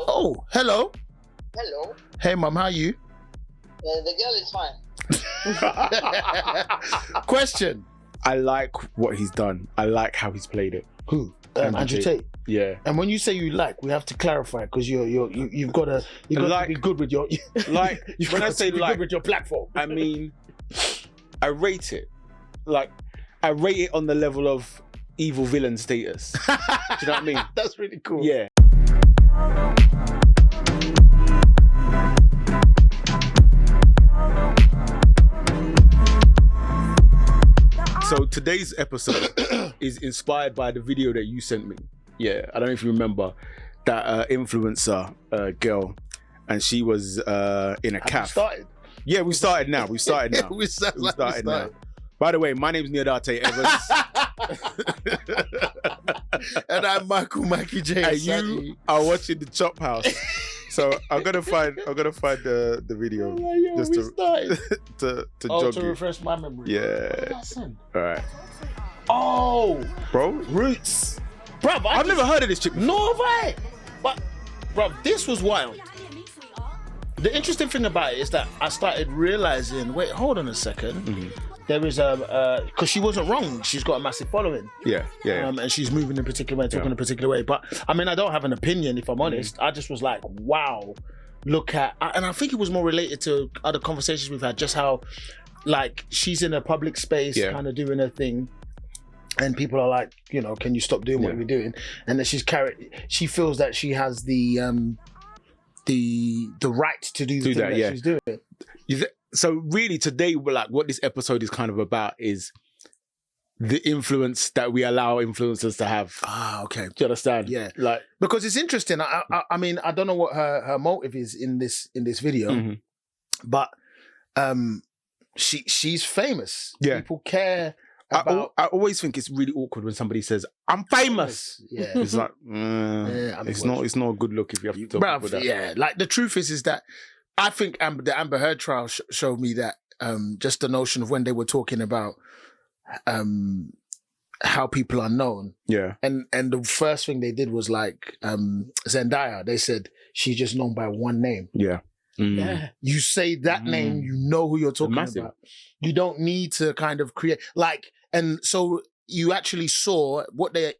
Oh, hello. Hello. Hey, mom, how are you? The girl is fine. Question. I like what he's done. I like how he's played it. Who? Andrew Tate. Yeah. And when you say you like, we have to clarify because you've got to be good with your like when I say be like good with your platform. I mean, I rate it. Like I rate it on the level of evil villain status. Do you know what I mean? That's really cool. Yeah. So today's episode is inspired by the video that you sent me. Yeah, I don't know if you remember that influencer girl, and she was in a cafe. Started. Yeah, we started now. We started now. we started now. By the way, my name's Nii and Evans. And I'm Mikey J. And you are watching the Chophouse. So I'm gonna find the video just to jog to you. refresh my memory. Yeah. All right. Oh, bro, Roots, bro. I've never heard of this chick. No, have I? But, bro, this was wild. The interesting thing about it is that I started realizing. Wait, hold on a second. Mm-hmm. There is because she wasn't wrong. She's got a massive following. Yeah. And she's moving in a particular way, talking in a particular way. But I mean, I don't have an opinion if I'm honest. I just was like, wow, look at, and I think it was more related to other conversations we've had, just how, like, she's in a public space, kind of doing her thing, and people are like, you know, can you stop doing what you're doing? And then she feels that she has the right to do the thing that she's doing. So really today, what this episode is kind of about is the influence that we allow influencers to have. Ah, okay. Do you understand? Yeah. Like, because it's interesting. I mean, I don't know what her motive is in this video, but she's famous. Yeah. People care about. I always think it's really awkward when somebody says, "I'm famous." Yeah. It's like, it's not a good look if you have to talk about that. Yeah. Like the truth is that I think the Amber Heard trial showed me that just the notion of when they were talking about how people are known. Yeah. And the first thing they did was like Zendaya. They said she's just known by one name. Yeah. Yeah. You say that name, you know who you're talking about. You don't need to kind of create and so you actually saw what they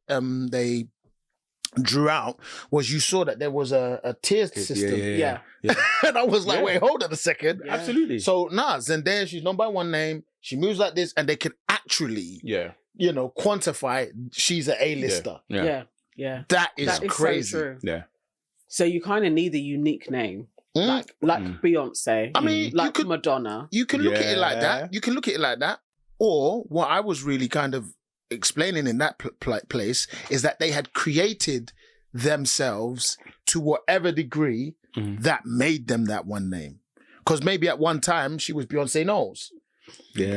drew out was you saw that there was a tier system. Yeah. And I was like, wait, hold on a second. Yeah. Absolutely. So Zendaya, she's known by one name, she moves like this, and they can actually quantify she's an A-lister. Yeah. That is crazy. So true. Yeah. So you kind of need a unique name. Like Beyonce. I mean, like Madonna. You can look at it like that. You can look at it like that. Or what I was really kind of explaining in that place is that they had created themselves to whatever degree that made them that one name. Because maybe at one time she was Beyonce Knowles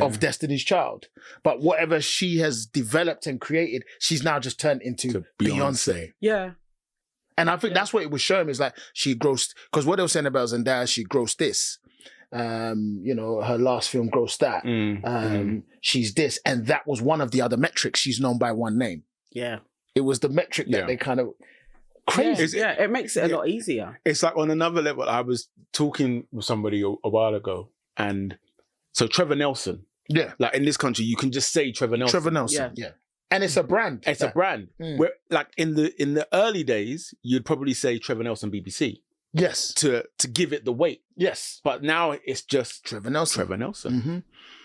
of Destiny's Child. But whatever she has developed and created, she's now just turned into Beyonce. Yeah. And I think that's what it was showing me, is like she grossed, because what they were saying about Zendaya, she grossed this. Her last film grossed that. She's this. And that was one of the other metrics. She's known by one name. Yeah. It was the metric that they kind of crazy. Yeah, it makes it a lot easier. It's like on another level. I was talking with somebody a while ago, and so Trevor Nelson. Yeah. Like in this country, you can just say Trevor Nelson. Trevor Nelson. Yeah. And it's a brand. It's a brand. Where, like in the early days, you'd probably say Trevor Nelson BBC. Yes. To give it the weight. Yes. But now it's just Trevor Nelson. Mm-hmm.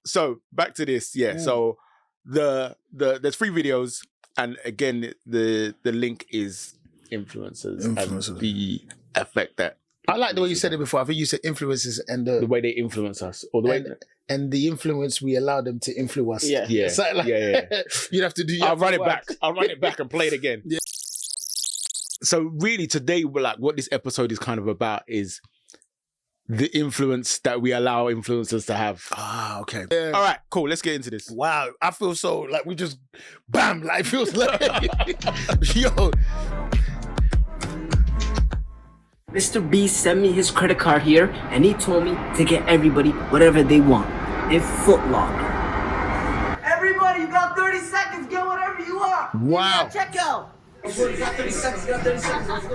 So back to this. Yeah. So there's 3 videos, and again the link is influencers. And the effect that. I like the way you said it before. I think you said influences and the way they influence us, or the way. And the influence we allow them to influence us. Yeah. You'd have to do. I'll run it back. I'll run it back and play it again. Yeah. So really, today, what this episode is kind of about is the influence that we allow influencers to have. Ah, okay. Yeah. All right, cool. Let's get into this. Wow, I feel so like we just bam. Like feels like yo. Mr. B sent me his credit card here, and he told me to get everybody whatever they want in Foot Locker. Everybody, you got 30 seconds. Get whatever you want. Wow. Check out. You got 30 seconds. You got 30 seconds. Let's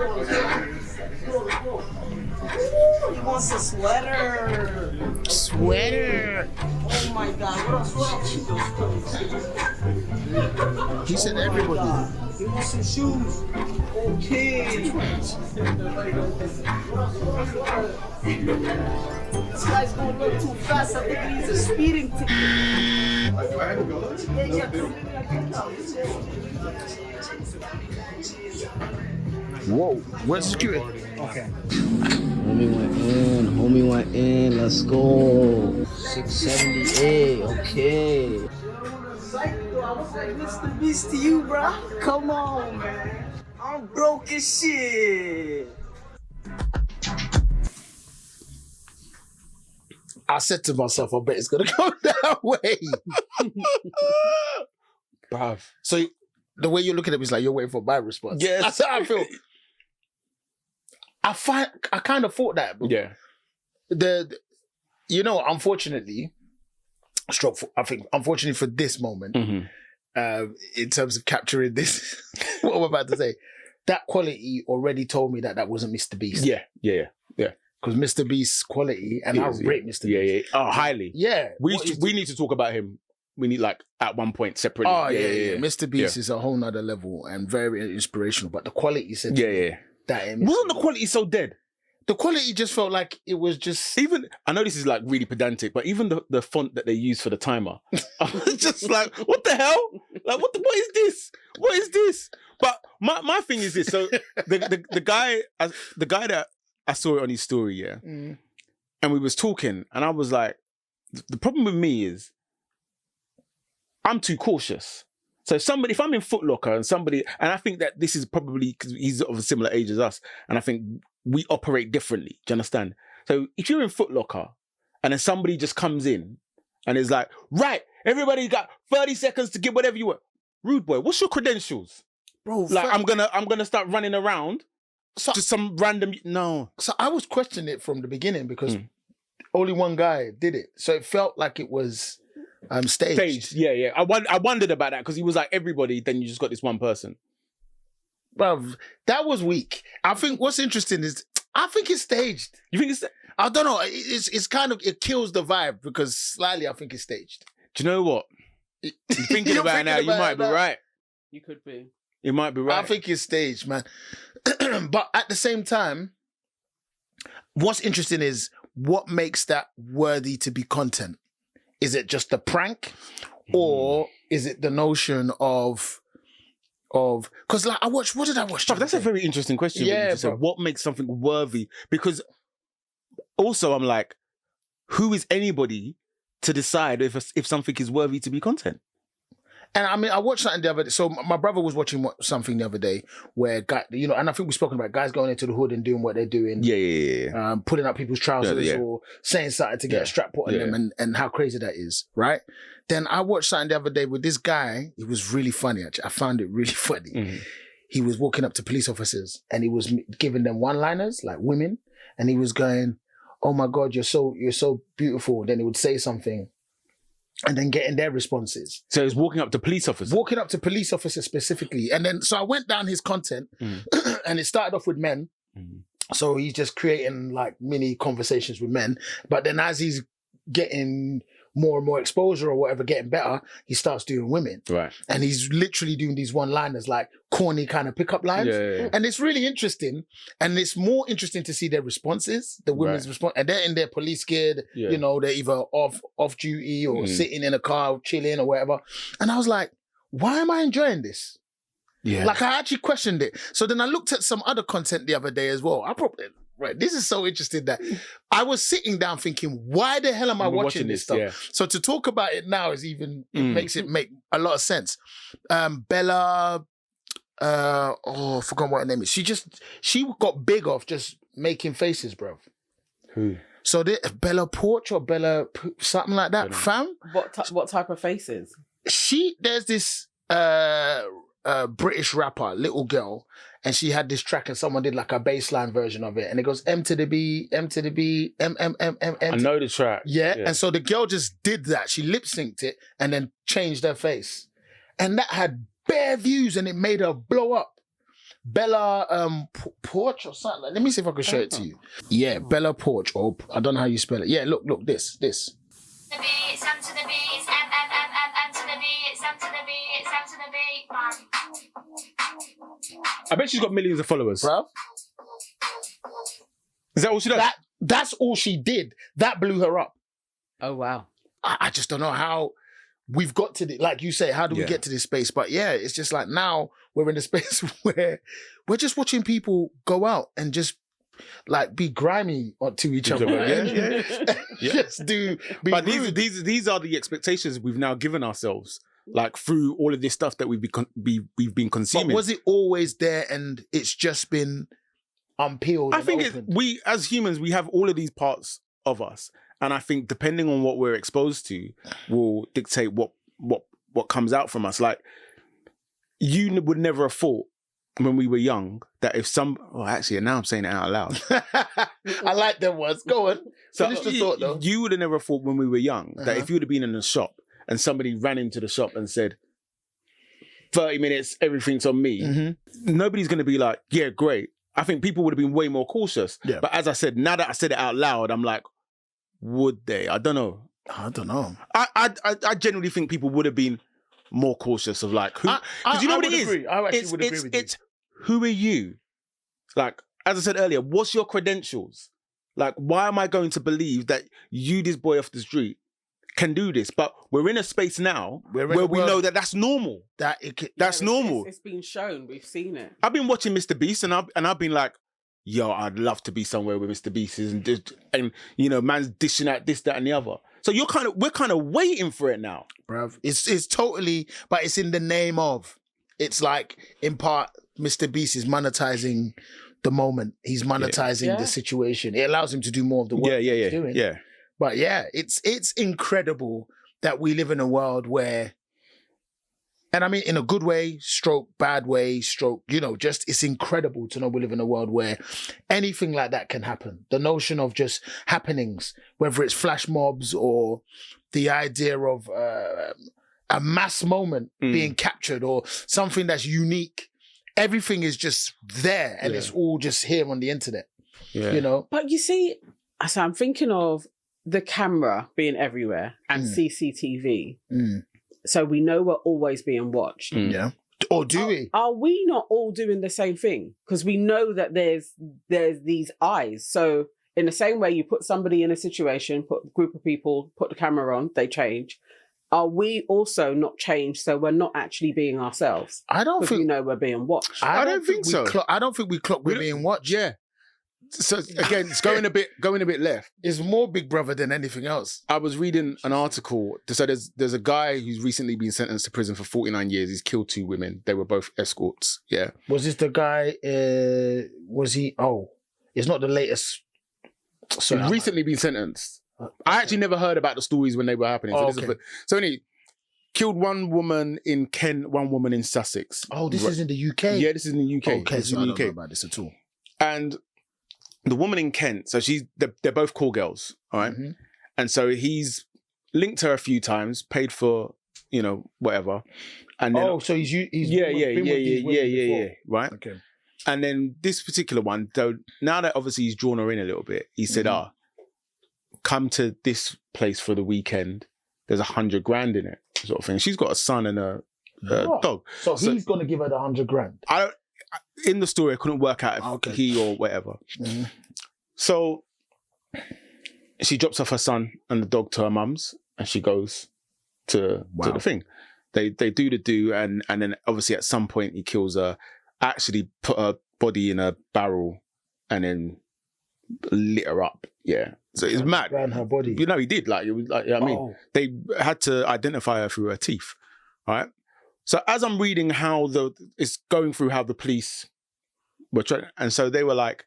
go. wants a sweater. Sweater. Oh my God. What else? He said everybody. He wants some shoes. Okay. This guy's going a little too fast. I think he needs a speeding ticket. Whoa, where's security? Okay. Homie went in, let's go. 678, okay. Psycho, I was like Mr. Beast to you, bro. Come on, man. I'm broke as shit. I said to myself, I bet it's gonna go that way. Bruv. So the way you're looking at me is like you're waiting for my response. Yes. That's how I feel. I kind of thought that. But Yeah. Unfortunately, unfortunately for this moment, in terms of capturing this, what I'm about to say, that quality already told me that wasn't Mr. Beast. Yeah. Because Mr. Beast's quality, and I rate Mr. Beast. Yeah. Oh, highly. Yeah. We need to talk about him. We need at one point separately. Oh, yeah. Mr. Beast is a whole nother level and very inspirational. But the quality said that Wasn't the quality so dead? The quality just felt like it was just... Even, I know this is like really pedantic, but even the font that they use for the timer, I was just like, what the hell? Like, what is this? What is this? But my thing is this. So the guy that I saw it on his story, and we was talking, and I was like, the problem with me is I'm too cautious. So if I'm in Foot Locker and I think that this is probably because he's of a similar age as us, and I think we operate differently. Do you understand? So if you're in Foot Locker and then somebody just comes in and is like, right, everybody got 30 seconds to get whatever you want. Rude boy, what's your credentials? Bro, like I'm gonna start running around just some random no. So I was questioning it from the beginning because only one guy did it. So it felt like it was staged. Yeah. I wondered about that because he was like everybody, then you just got this one person. Bruv, that was weak. I think what's interesting is I think it's staged. You think it's? I don't know. It's kind of, it kills the vibe because slightly I think it's staged. Do you know what? Thinking about it now, you might be right. You could be. You might be right. I think it's staged, man. But at the same time, what's interesting is what makes that worthy to be content. Is it just the prank, or is it the notion of because like what did I watch? That's a very interesting question. Yeah, so what makes something worthy? Because also I'm like, who is anybody to decide if something is worthy to be content? And I mean, I watched something the other day. So my brother was watching something the other day where and I think we've spoken about guys going into the hood and doing what they're doing. Yeah. Pulling up people's trousers or saying something to get a strap put on them and how crazy that is, right? Then I watched something the other day with this guy. It was really funny, actually. I found it really funny. Mm-hmm. He was walking up to police officers and he was giving them one-liners, like women. And he was going, oh my God, you're so beautiful. Then he would say something and then getting their responses. So he was walking up to police officers? Walking up to police officers specifically. And then, so I went down his content and it started off with men. Mm. So he's just creating like mini conversations with men. But then as he's getting more and more exposure or whatever, getting better, he starts doing women. Right. And he's literally doing these one-liners, like corny kind of pickup lines. Yeah. And it's really interesting. And it's more interesting to see their responses, the women's response. And they're in their police gear, you know, they're either off duty or sitting in a car, chilling or whatever. And I was like, why am I enjoying this? Yeah. Like I actually questioned it. So then I looked at some other content the other day as well. This is so interesting that I was sitting down thinking, why the hell am I watching this stuff? Yeah. So to talk about it now is even, it makes it make a lot of sense. Bella, I forgot what her name is. She got big off just making faces, bro. Who? So Bella Porch or Bella, something like that, fam? What type of faces? There's this British rapper, little girl, and she had this track and someone did like a bassline version of it and it goes M to the B, M to the B, M. I know the track. Yeah. And so the girl just did that. She lip synced it and then changed her face. And that had bare views and it made her blow up. Bella Porch or something. Let me see if I can show it to you. Yeah, Bella Porch, or I don't know how you spell it. Yeah, look, this. The B, it's M to the B, it's M to the B, it's M to the B, it's M to the B. I bet she's got millions of followers. Bruv. Is that all she does? That's all she did. That blew her up. Oh wow. I just don't know how we've got to the, like you say, how do we get to this space? But yeah, it's just like now we're in a space where we're just watching people go out and just like be grimy to each other. Yeah. Just do. But these are the expectations we've now given ourselves, like through all of this stuff that we've been consuming. But was it always there and it's just been unpeeled? I think we as humans, we have all of these parts of us. And I think depending on what we're exposed to will dictate what comes out from us. Like, you would never have thought when we were young that if actually now I'm saying it out loud. I like them words. Go on. Finish the thought though. You would have never thought when we were young that if you would have been in a shop and somebody ran into the shop and said, 30 minutes, everything's on me, nobody's going to be like, yeah, great. I think people would have been way more cautious. Yeah. But as I said, now that I said it out loud, I'm like, would they? I don't know. I don't know. I generally think people would have been more cautious of like who. Because you know what it is? I actually would agree with you. It's who are you? Like, as I said earlier, what's your credentials? Like, why am I going to believe that you, this boy off the street, can do this? But we're in a space now where we know that that's normal. That's normal. It's been shown. We've seen it. I've been watching Mr. Beast and I've been like, yo, I'd love to be somewhere where Mr. Beast is and you know, man's dishing out this, that, and the other. So we're kind of waiting for it now. Bruv. It's totally, but it's in the name of. It's like, in part, Mr. Beast is monetizing the moment. He's monetizing the situation. It allows him to do more of the work he's doing. Yeah. But yeah, it's incredible that we live in a world where, and I mean in a good way, stroke, bad way, stroke, you know, just it's incredible to know we live in a world where anything like that can happen. The notion of just happenings, whether it's flash mobs or the idea of a mass moment being captured or something that's unique, everything is just there and it's all just here on the internet, you know? But you see, so I'm thinking of the camera being everywhere and CCTV. So we know we're always being watched. Yeah. Or do we? Are we not all doing the same thing? Because we know that there's these eyes. So in the same way you put somebody in a situation, put a group of people, put the camera on, they change. Are we also not changed so we're not actually being ourselves? I don't think... we know we're being watched. I don't think so. I don't think we clock we're being watched. Yeah. So again, it's going a bit left. It's more Big Brother than anything else. I was reading an article. So there's a guy who's recently been sentenced to prison for 49 years. He's killed 2 women. They were both escorts. Yeah. Was this the guy? Was he? Oh, it's not the latest. So he's recently been sentenced. I actually never heard about the stories when they were happening. So anyway, killed 1 woman in Kent, 1 woman in Sussex. Oh, this is in the UK. Yeah, this is in the UK. Okay, so I don't know about this at all. And the woman in Kent, so they're both call girls, all right? And so he's linked her a few times, paid for, you know, whatever. And then, so he's right? Okay. And then this particular one, though, now that obviously he's drawn her in a little bit, he said, come to this place for the weekend. There's 100 grand in it, sort of thing. She's got a son and a dog. So he's going to give her the 100 grand? In the story, I couldn't work out if he or whatever. So she drops off her son and the dog to her mum's, and she goes to the thing. They do the do, and then obviously at some point he kills her. Actually, put her body in a barrel, and then lit her up. Yeah, so it's mad. Ran her body. You know, he did. Like it was like, I mean, they had to identify her through her teeth. All right. So as I'm reading how it's going through how the police were trying, and so they were like,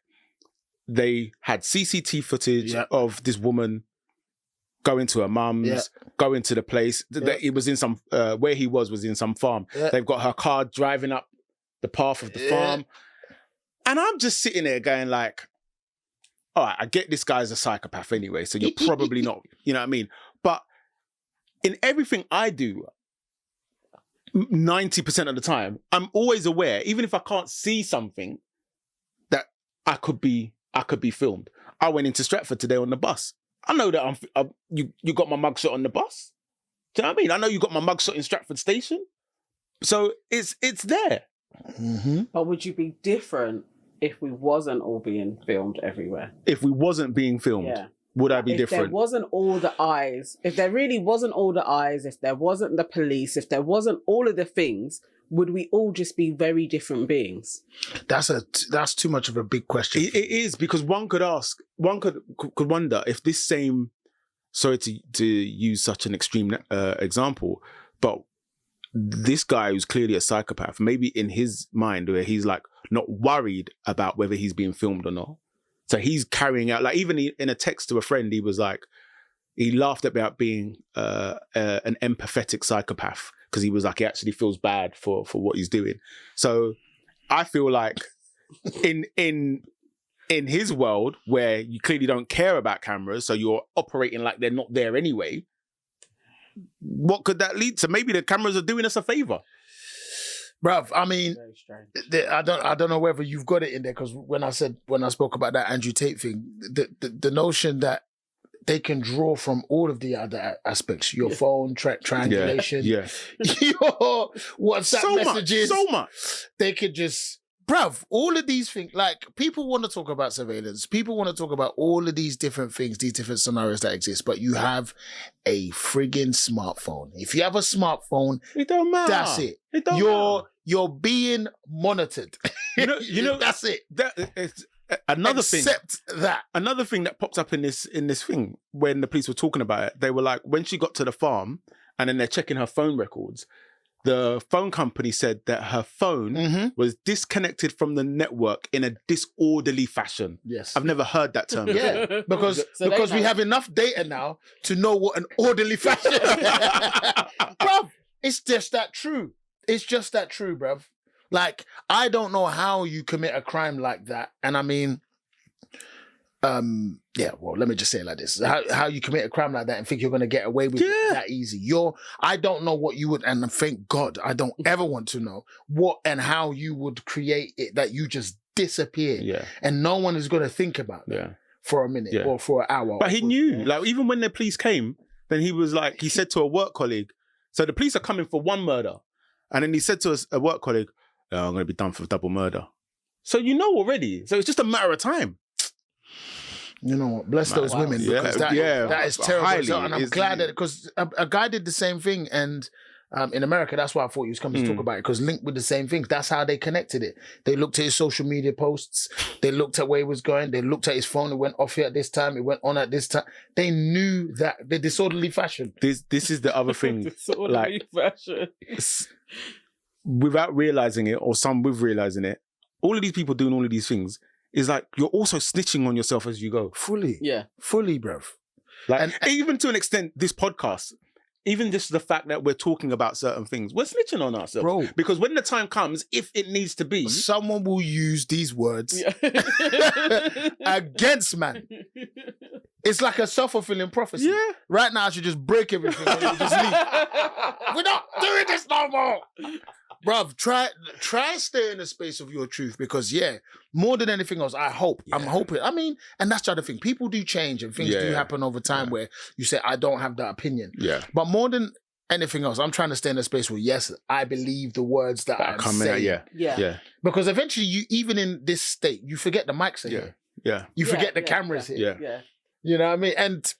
they had CCTV footage of this woman going to her mum's, going to the place. It was in some, where he was in some farm. They've got her car driving up the path of the farm. And I'm just sitting there going like, all right, I get this guy's a psychopath anyway, so you're probably not, you know what I mean? But in everything I do, 90% of the time, I'm always aware, even if I can't see something, that I could be filmed. I went into Stratford today on the bus. I know that you got my mugshot on the bus. Do you know what I mean? I know you got my mugshot in Stratford Station. So it's there. Mm-hmm. But would you be different if we wasn't all being filmed everywhere? If we wasn't being filmed, Yeah. would I be If different? there wasn't all the eyes, if there really wasn't all the eyes, if there wasn't the police, if there wasn't all of the things, would we all just be very different beings? That's too much of a big question. It is, because one could wonder if this same, sorry to use such an extreme example, but this guy who's clearly a psychopath, maybe in his mind where he's like not worried about whether he's being filmed or not. So he's carrying out, like even in a text to a friend, he was like, he laughed about being an empathetic psychopath, because he was like, he actually feels bad for what he's doing. So I feel like in his world, where you clearly don't care about cameras, so you're operating like they're not there anyway, what could that lead to? Maybe the cameras are doing us a favor. Bruv, I mean, Very strange. I don't know whether you've got it in there, because when I spoke about that Andrew Tate thing, the notion that they can draw from all of the other aspects, your phone, triangulation, Yeah. your WhatsApp messages, so much. They could just, bruv, all of these things, like people want to talk about surveillance, people want to talk about all of these different things, these different scenarios that exist, but you have a friggin' smartphone. If you have a smartphone, It don't matter. that's it. It don't matter. You're being monitored. You know, that's it. It's another thing. Except that. Another thing that popped up in this thing when the police were talking about it, they were like, when she got to the farm and then they're checking her phone records, the phone company said that her phone was disconnected from the network in a disorderly fashion. Yes. I've never heard that term. Yeah, because So we have enough data now to know what an orderly fashion. Bruv, it's just that true. It's just that true, bruv. Like, I don't know how you commit a crime like that. And I mean, yeah, well, let me just say it like this. How you commit a crime like that and think you're going to get away with it that easy. I don't know what you would, and thank God, I don't ever want to know what and how you would create it that you just disappear. Yeah. And no one is going to think about that for a minute or for an hour. But he knew, like, even when the police came, then he was like, he said to a work colleague, so the police are coming for one murder. And then he said to a work colleague, I'm going to be done for double murder. So you know already. So it's just a matter of time. You know what? Bless those women, because that is terrible. Highly, and I'm glad that, because a guy did the same thing, and in America, that's why I thought he was coming to talk about it, because linked with the same things. That's how they connected it. They looked at his social media posts. They looked at where he was going. They looked at his phone. It went off here at this time. It went on at this time. They knew that the disorderly fashion. This is the other thing. Disorderly fashion. Without realizing it, or some with realizing it, all of these people doing all of these things is like, you're also snitching on yourself as you go. Fully. Yeah. Fully, bruv. Like, And even to an extent, this podcast, even just the fact that we're talking about certain things, we're snitching on ourselves. Bro. Because when the time comes, if it needs to be, someone will use these words against man. It's like a self-fulfilling prophecy. Yeah. Right now, I should just break everything and just leave. We're not doing this no more. Bruv, try stay in the space of your truth, because more than anything else, I'm hoping. I mean, and that's the other thing. People do change and things do happen over time where you say, I don't have that opinion. Yeah. But more than anything else, I'm trying to stay in a space where, yes, I believe the words that I'm saying. Yeah. Because eventually, you, even in this state, you forget the mics are here. Yeah. You forget the cameras here. Yeah. You know what I mean? And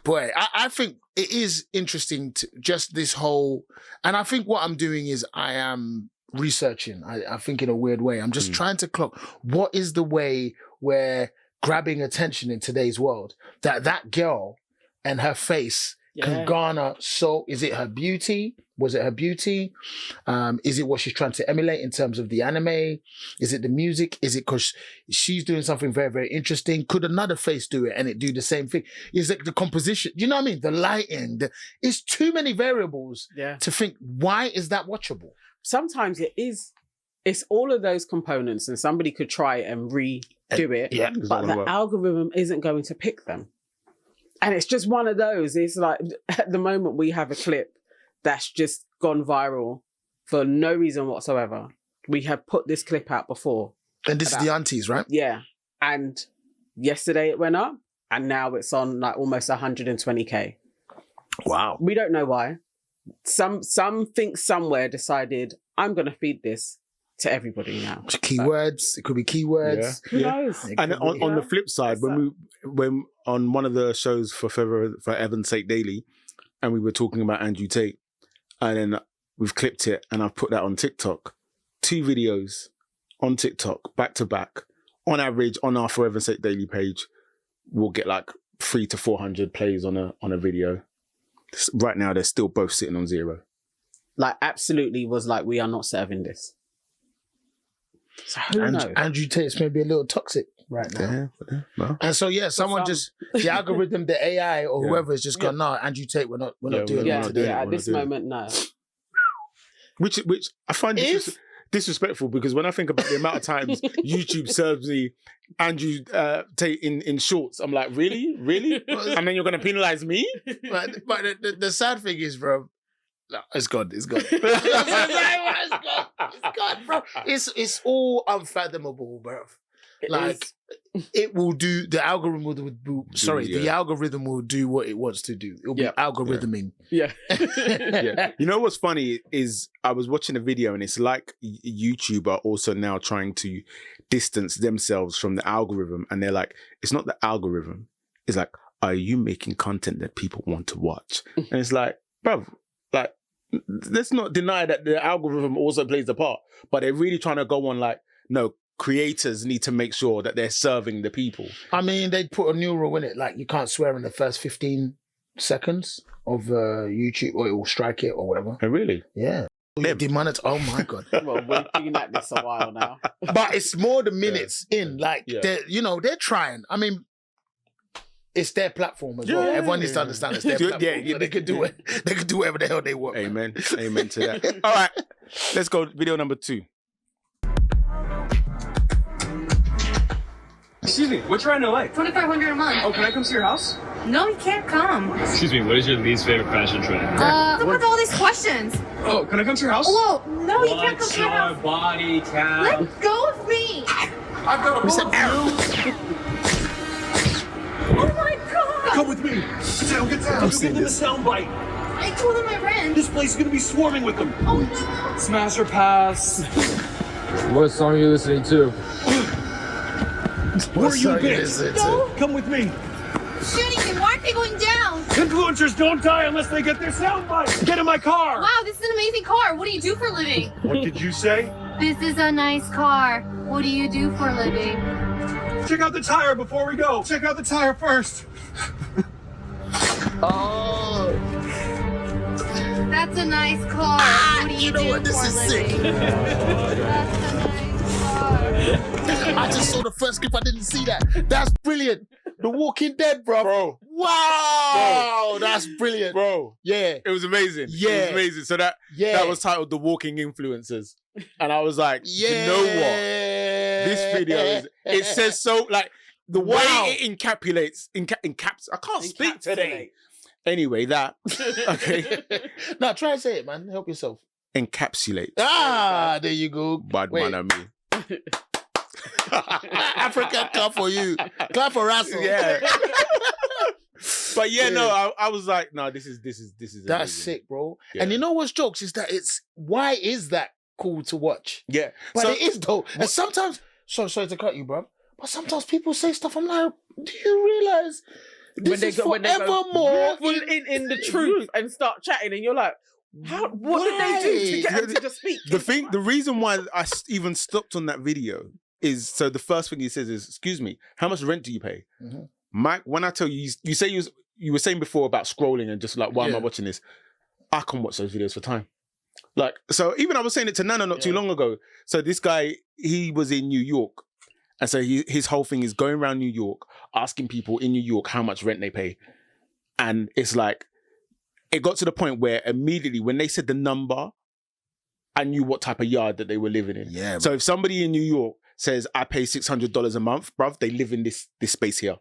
boy, I think it is interesting to just this whole, and I think what I'm doing is I am researching. I think in a weird way, I'm just trying to clock what is the way where grabbing attention in today's world, that girl and her face can garner. So is it her beauty? Was it her beauty? Is it what she's trying to emulate in terms of the anime? Is it the music? Is it because she's doing something very, very interesting? Could another face do it and it do the same thing? Is it the composition? You know what I mean? The lighting. It's too many variables to think, why is that watchable? Sometimes it's all of those components, and somebody could try and redo it, but the algorithm isn't going to pick them. And it's just one of those. It's like, at the moment we have a clip that's just gone viral for no reason whatsoever. We have put this clip out before. And this is the aunties, right? Yeah. And yesterday it went up, and now it's on like almost 120K. Wow. We don't know why. Something somewhere decided, I'm going to feed this to everybody now. Keywords. It could be keywords. Who knows? It And could be- on the flip side, when on one of the shows for Evan's Sake Daily, and we were talking about Andrew Tate, and then we've clipped it, and I've put that on TikTok. 2 videos on TikTok back to back. On average, on our Forever Sake Daily page, we'll get like 300 to 400 plays on a video. Right now, they're still both sitting on 0. Like, absolutely was like, we are not serving this. So who knows? Andrew Tate's maybe a little toxic right now. Yeah. Well, And so someone just the algorithm, the AI or whoever has just gone, no, Andrew Tate, we're not doing Yeah, it today. at this moment, no. which I find disrespectful, because when I think about the amount of times YouTube serves me Andrew Tate in shorts, I'm like, really? And then you're going to penalize me? But the sad thing is, bro, no, it's gone. It's gone, bro. It's all unfathomable, bro. Like it will do. The algorithm will do. Sorry, the algorithm will do what it wants to do. It'll be algorithming. Yeah. Yeah. You know what's funny is I was watching a video, and it's like YouTube are also now trying to distance themselves from the algorithm, and they're like, it's not the algorithm. It's like, are you making content that people want to watch? And it's like, bro, like, let's not deny that the algorithm also plays a part, but they're really trying to go on like, no, creators need to make sure that they're serving the people. I mean, they put a new rule in it, like you can't swear in the first 15 seconds of YouTube, or it will strike it or whatever. Oh, really? Yeah. Demonetized. Oh my god. Well, we've been at this a while now. But it's more the minutes in. Like they're trying. I mean, it's their platform as well. Everyone needs to understand it's their platform. So they could do it. They could do whatever the hell they want. Amen. Amen to that. All right, let's go. Video number 2. Excuse me, what's your rent in LA? $2,500 a month. Oh, can I come to your house? No, you can't come. Excuse me, what is your least favorite fashion trend? Look at all these questions. Oh, can I come to your house? Whoa, no, you can't come What's to your your house. body count? Let go of me. I've got a barbecue. Oh my god. Come with me. Get down, get down. Go give them a soundbite. I told them my rent. This place is gonna be swarming with them. Oh no. Smash or pass? What song are you listening to? Where are you been? No. Come with me. Shooting me. Why are they going down? Influencers don't die unless they get their soundbite. Get in my car. Wow, this is an amazing car. What do you do for a living? What did you say? This is a nice car. What do you do for a living? Check out the tire before we go. Check out the tire first. That's a nice car. What do you do for a living? That's a nice car. I just saw the first clip. I didn't see that. That's brilliant. The Walking Dead, bro. Wow, that's brilliant, Bro, Yeah, it was amazing. Yeah. It was amazing. So that was titled The Walking Influencers. And I was like, you know what? This video is, it says so, like, the way it encapsulates, I can't speak today. Anyway, that, okay. Now try and say it, man. Help yourself. Encapsulates. Ah, there you go. Bad Wait. man and me. African clap for you. Clap for Russell. Yeah. But yeah, no, I was like, no, this is That's amazing. sick, bro. Yeah. And you know what's jokes is that why is that cool to watch? Yeah. But So- it is though. And sometimes, sorry to cut you, bro. But sometimes people say stuff. I'm like, do you realize this is forevermore? in the truth and start chatting, and you're like, what did they do to get him to just speak? The reason why I even stopped on that video is, so the first thing he says is, excuse me, how much rent do you pay? Mm-hmm. Mike, when I tell you, you say you were saying before about scrolling and just like, why am I watching this? I can watch those videos for time. Like, so even I was saying it to Nana not too long ago. So this guy, he was in New York. And so his whole thing is going around New York, asking people in New York how much rent they pay. And it's like, it got to the point where immediately when they said the number, I knew what type of yard that they were living in. Yeah. So if somebody in New York says, I pay $600 a month, bruv, they live in this space here.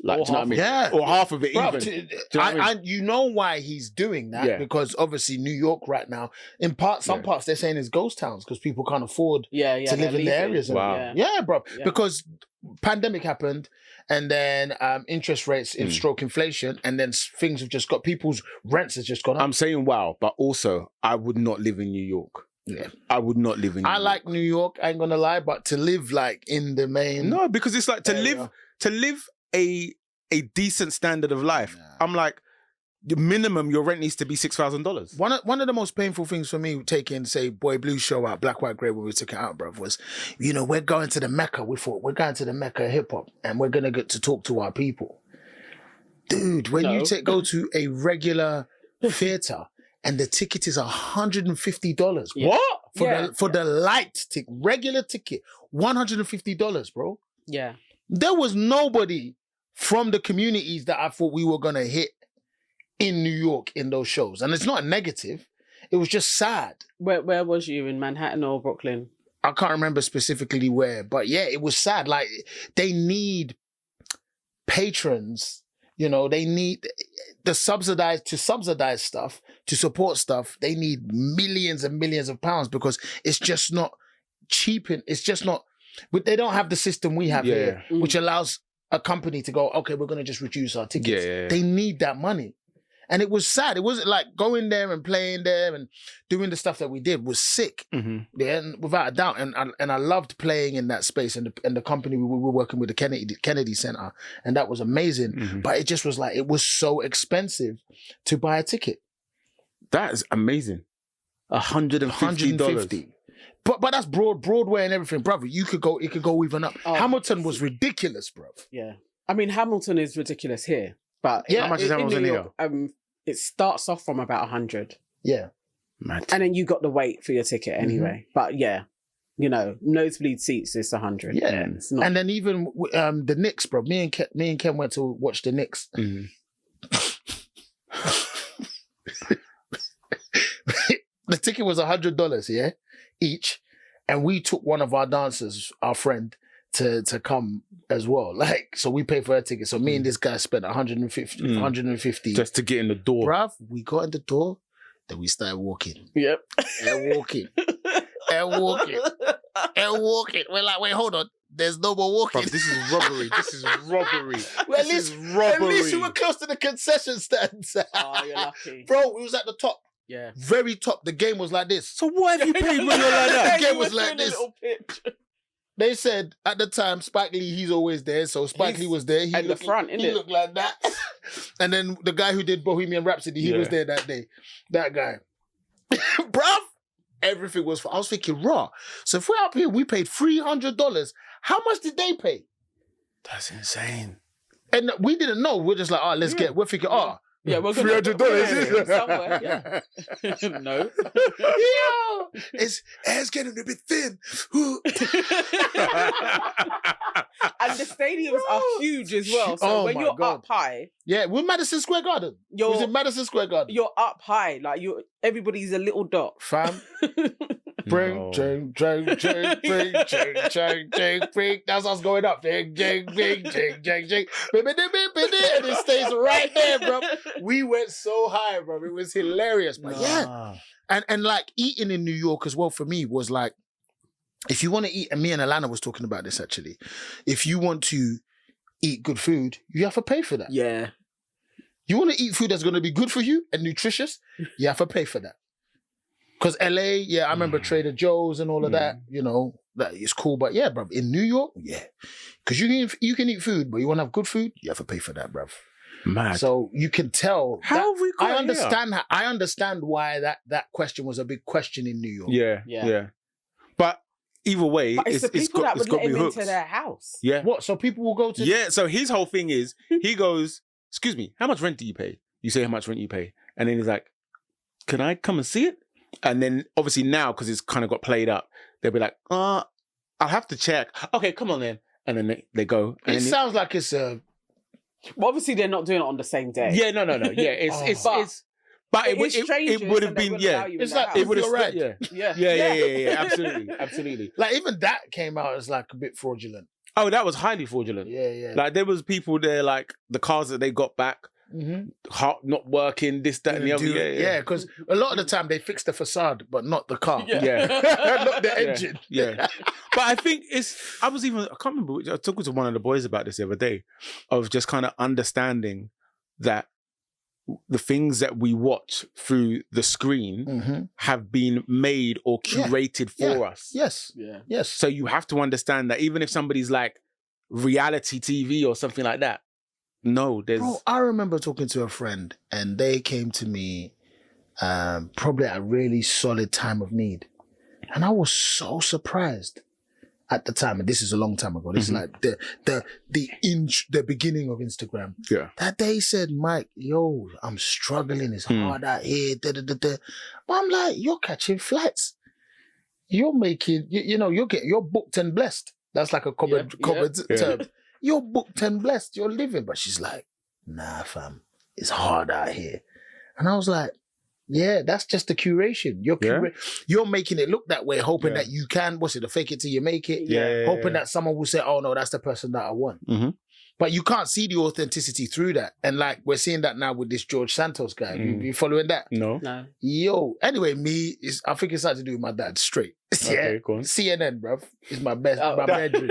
Like, Or do you know what I mean? Yeah. Or half of it Bruv, even. Do you know what I mean? you know why he's doing that? Yeah. Because obviously New York right now, some parts they're saying is ghost towns because people can't afford to they're live in the leaving. areas. Wow. Yeah, bro. Yeah. Because pandemic happened, and then interest rates in stroke inflation, and then things have just got people's rents has just gone up. I'm saying wow, but also I would not live in New York. Yeah. I would not live in New I York. like New York, I ain't gonna lie, but to live like in the main No, because it's like to area. live a decent standard of life. I'm like, the minimum your rent needs to be $6,000. One of the most painful things for me taking, say, Boy Blue show out, Black, White, Grey, when we took it out, bruv, was, we're going to the Mecca. We thought, we're going to the Mecca of hip hop and we're going to get to talk to our people. Dude, when you go to a regular theater and the ticket is $150. What? For the light ticket, regular ticket, $150, bro. Yeah. There was nobody from the communities that I thought we were going to hit in New York in those shows. And it's not a negative. It was just sad. Where was you, in Manhattan or Brooklyn? I can't remember specifically where, but yeah, it was sad. Like, they need patrons, they need to subsidize stuff, to support stuff. They need millions and millions of pounds because it's just not cheap. It's just not, but they don't have the system we have here, which allows a company to go, okay, we're going to just reduce our tickets. They need that money. And it was sad. It wasn't like going there and playing there and doing the stuff that we did was sick. Yeah, and without a doubt. And I loved playing in that space and the company we were working with, the Kennedy Center, and that was amazing. But it just was like, it was so expensive to buy a ticket. That is amazing. $150. But that's Broadway and everything, brother. It could go even up. Hamilton was ridiculous, bro. Yeah. I mean, Hamilton is ridiculous here. But how much is Hamilton here? It starts off from about 100. Yeah. Mad. And then you got to wait for your ticket anyway. But yeah, nosebleed seats is 100. Yeah. It's not... And then even the Knicks, bro. Me and Ken went to watch the Knicks. The ticket was $100, yeah, each. And we took one of our dancers, our friend, to come as well. Like, so we paid for her ticket. So me and this guy spent 150 just to get in the door. Bruv, we got in the door, then we started walking. Yep. And walking. We're like, wait, hold on. There's no more walking. Bruv, this is robbery. Well, at least we were close to the concession stands. Oh, you're lucky. Bro, we was at the top. Yeah. Very top. The game was like this. So what have you paid when you're like that? The game was like this. They said at the time, Spike Lee, he's always there. So Spike Lee was there. He at the front, he looked like that. And then the guy who did Bohemian Rhapsody, he was there that day. That guy. Bruv, everything was, I was thinking, raw. So if we're up here, we paid $300. How much did they pay? That's insane. And we didn't know. We're just like, we're thinking, yeah, we're $300 somewhere. Yeah. No. Yo, it's getting a bit thin. And the stadiums are huge as well. So when you're up high, yeah, we're Madison Square Garden. Was it Madison Square Garden? You're up high, like everybody's a little dot, fam. Bring. That's what's going up. Jing. And it stays right there, bro. We went so high, bro. It was hilarious. But yeah. And like eating in New York as well for me was like, if you want to eat, and me and Alana was talking about this actually, if you want to eat good food, you have to pay for that. Yeah. You want to eat food that's going to be good for you and nutritious, you have to pay for that. Because LA, I remember Trader Joe's and all of that, that is cool. But yeah, bruv, in New York, because you can eat food, but you want to have good food, you have to pay for that, bruv. Mad. So you can tell. How have we got I understand why that question was a big question in New York. Yeah. But either way, it's the people that would let him hooked into their house. Yeah. What? So people will go to... Yeah, so his whole thing is, he goes, excuse me, how much rent do you pay? You say how much rent you pay. And then he's like, can I come and see it? And then obviously now, because it's kind of got played up, they'll be like, I'll have to check. Okay, come on then. And then they go. And it sounds like it's a... Well, obviously they're not doing it on the same day. Yeah, no. Yeah, but it would have been, It's like, it would have read. Yeah, absolutely. Like even that came out as like a bit fraudulent. Oh, that was highly fraudulent. Yeah. Like there was people there, like the cars that they got back, not working, this, that, and the other. Yeah, because a lot of the time they fix the facade, but not the car. Yeah. Not the engine. Yeah. But I think I can't remember, I was talking to one of the boys about this the other day, of just kind of understanding that the things that we watch through the screen have been made or curated for us. Yes. Yeah. Yes. So you have to understand that even if somebody's like reality TV or something like that, no, there's... Bro, I remember talking to a friend and they came to me probably at a really solid time of need. And I was so surprised at the time, and this is a long time ago. This is like the beginning of Instagram. Yeah. That they said, Mike, yo, I'm struggling. It's hard out here. But I'm like, you're catching flights. You're making, you're booked and blessed. That's like a common term. You're booked and blessed. You're living. But she's like, nah, fam, it's hard out here. And I was like, yeah, that's just the curation. You're making it look that way, hoping that you can, a fake it till you make it. Hoping that someone will say, oh no, that's the person that I want. But you can't see the authenticity through that. And like, we're seeing that now with this George Santos guy. You following that? No. Yo, anyway, I think it's something to do with my dad, straight. Okay, go on. CNN, bruv, is my bedroom.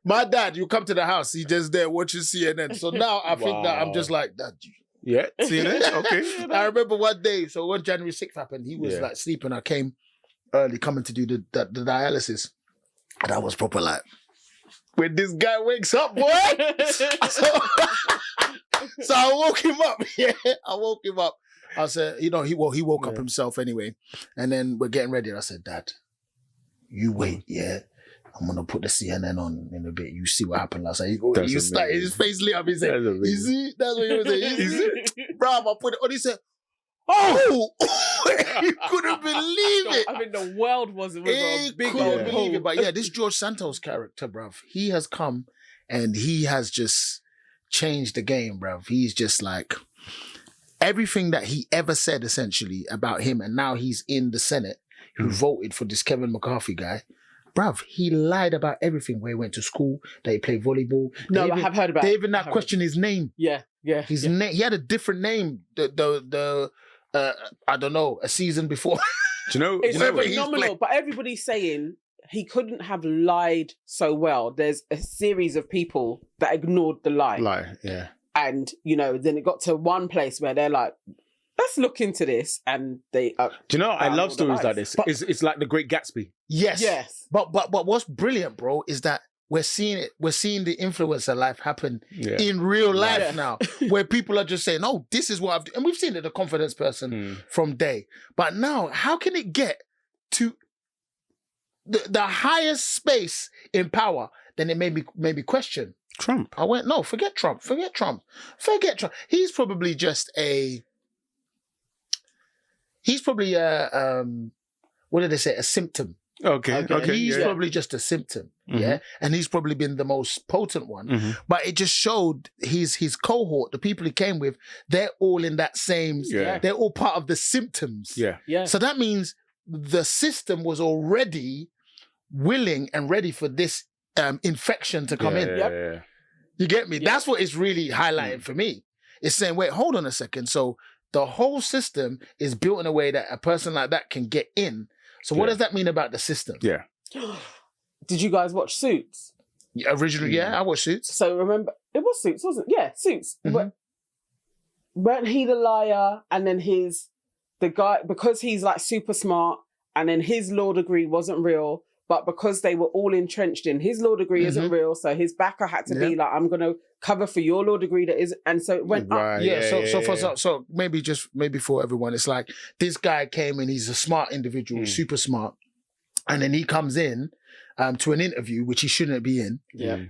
My dad, you come to the house, he just there watching CNN. So now I think that I'm just like, Dad, yeah, CNN, okay. I remember one day, so when January 6th happened, he was like sleeping. I came early coming to do the dialysis. And I was proper like, when this guy wakes up, boy. so I woke him up. Yeah, I woke him up. I said, he woke up himself anyway. And then we're getting ready. I said, Dad, you wait, yeah. I'm going to put the CNN on in a bit. You see what happened last night. His face lit up. He said, you see? That's what he was saying. You see? Bro, I put it on. He said, oh! You couldn't believe it. I mean, the world was a big couldn't believe it. But yeah, this George Santos character, bruv, he has come and he has just changed the game, bruv. He's just like, everything that he ever said, essentially, about him, and now he's in the Senate, who voted for this Kevin McCarthy guy. Bruv, he lied about everything. Where he went to school, that he played volleyball. I have heard about it. They even questioned his name. Yeah. His name. He had a different name. I don't know, a season before. Do you know? It's phenomenal. But everybody's saying he couldn't have lied so well. There's a series of people that ignored the lie. Yeah. And then it got to one place where they're like, let's look into this, and they. Do you know? I love stories like this. It's like The Great Gatsby. Yes. But what's brilliant, bro, is that we're seeing it. We're seeing the influencer life happen in real life now, where people are just saying, "Oh, this is what I've," and we've seen it. The confidence person from day, but now how can it get to the highest space in power? Then it made me question Trump. I went, no, forget Trump. He's probably just what did they say? A symptom. Okay. He's probably just a symptom. Yeah. And he's probably been the most potent one. But it just showed his cohort, the people he came with, they're all in that same, they're all part of the symptoms. Yeah. So that means the system was already willing and ready for this infection to come in. Yeah. You get me? That's what it's really highlighting for me. It's saying, wait, hold on a second. So the whole system is built in a way that a person like that can get in. So what does that mean about the system? Yeah. Did you guys watch Suits? Yeah, originally, I watched Suits. So remember, it was Suits, wasn't it? Yeah, Suits. Weren't he the liar? And then the guy, because he's like super smart, and then his law degree wasn't real, but because they were all entrenched in his law degree isn't real, so his backer had to be like, I'm going to cover for your law degree that is, and so it went up. So maybe for everyone, it's like this guy came in, he's a smart individual, super smart, and then he comes in to an interview which he shouldn't be in,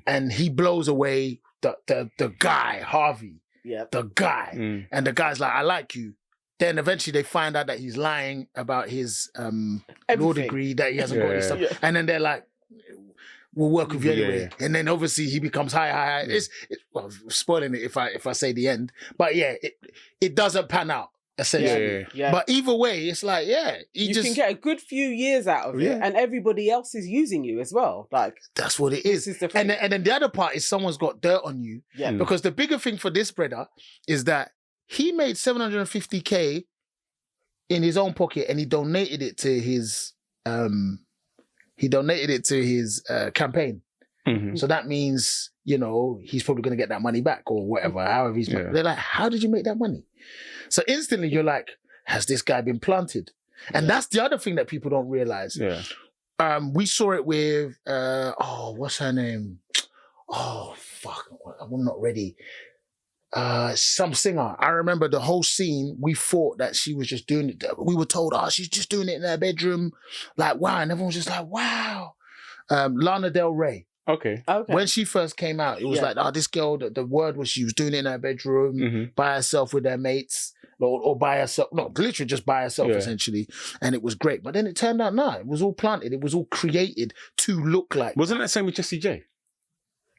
and he blows away the guy Harvey, the guy, and the guy's like, I like you. Then eventually they find out that he's lying about his law degree, that he hasn't got any stuff. And then they're like, we'll work with you anyway. And then obviously he becomes high. It's well, spoiling it if I say the end. But yeah, it doesn't pan out. essentially. Yeah. But either way, it's like, you can get a good few years out of it, and everybody else is using you as well. Like that's what it is. This is the and thing. then the other part is someone's got dirt on you. Yeah. Because the bigger thing for this brother is that he made 750K in his own pocket, and he donated it to his campaign. Mm-hmm. So that means, you know, he's probably going to get that money back or whatever, however he's... They're like, how did you make that money? So instantly you're like, has this guy been planted? And that's the other thing that people don't realize. Yeah. We saw it with, what's her name? Oh, fuck, I'm not ready. Some singer. I remember the whole scene, we thought that she was just doing it. We were told, she's just doing it in her bedroom. Like, wow. And everyone was just like, wow. Lana Del Rey. Okay. When she first came out, it was like, this girl, the word was she was doing it in her bedroom by herself with her mates or by herself. No, literally just by herself, essentially. And it was great. But then it turned out, it was all planted. It was all created to look like. Wasn't that the same with Jessie J?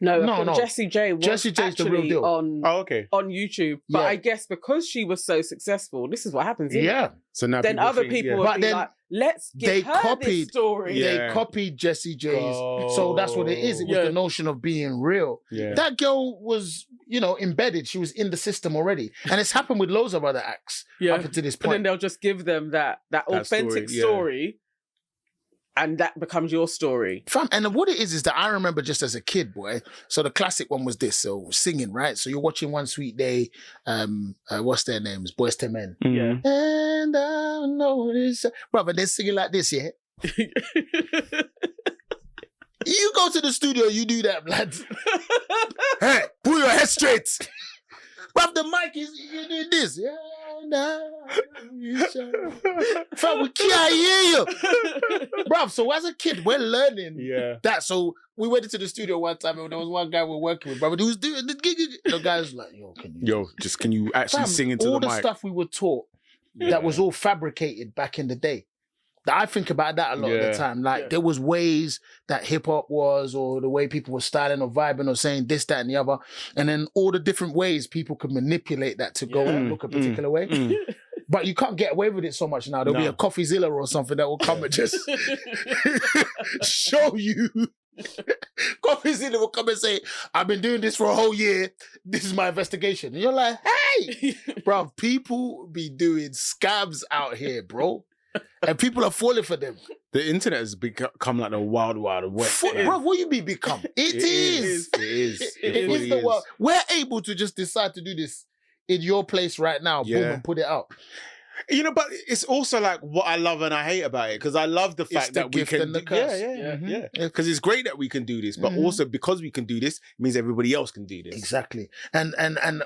No. Jessie J was Jessie J's the real deal. on YouTube. But I guess because she was so successful, this is what happens. Yeah. So now then other people would be like, let's give her this story. They copied Jessie J's. So that's what it is. It was the notion of being real. Yeah. That girl was, embedded. She was in the system already. And it's happened with loads of other acts up until this point. And then they'll just give them that authentic story. And that becomes your story. And what it is that I remember just as a kid, boy. So the classic one was this. So singing, right? So you're watching One Sweet Day. What's their names? Boys to Men. Yeah. And I know this. Brother, they're singing like this, yeah? You go to the studio, you do that, blood. Hey, pull your head straight. Bruv, the mic is, you do this. Yeah. Fam, we can't hear you. Bruv, so as a kid, we're learning that. So we went into the studio one time and there was one guy we were working with, brother, who was doing the gig. The guy was like, can you actually sing into the mic? All the stuff we were taught that was all fabricated back in the day. I think about that a lot of the time. Like there was ways that hip hop was, or the way people were styling or vibing or saying this, that, and the other. And then all the different ways people could manipulate that to go and look a particular way. But you can't get away with it so much now. There'll be a CoffeeZilla or something that will come and just show you. CoffeeZilla will come and say, I've been doing this for a whole year. This is my investigation. And you're like, hey, bro, people be doing scams out here, bro. And people are falling for them. The internet has become like the wild, wild west. Bro, what you mean become? It is. It is. It is the world. We're able to just decide to do this in your place right now. Boom, and put it out. But it's also like what I love and I hate about it, because I love the fact that we can. Because it's great that we can do this, but also because we can do this, it means everybody else can do this. Exactly. And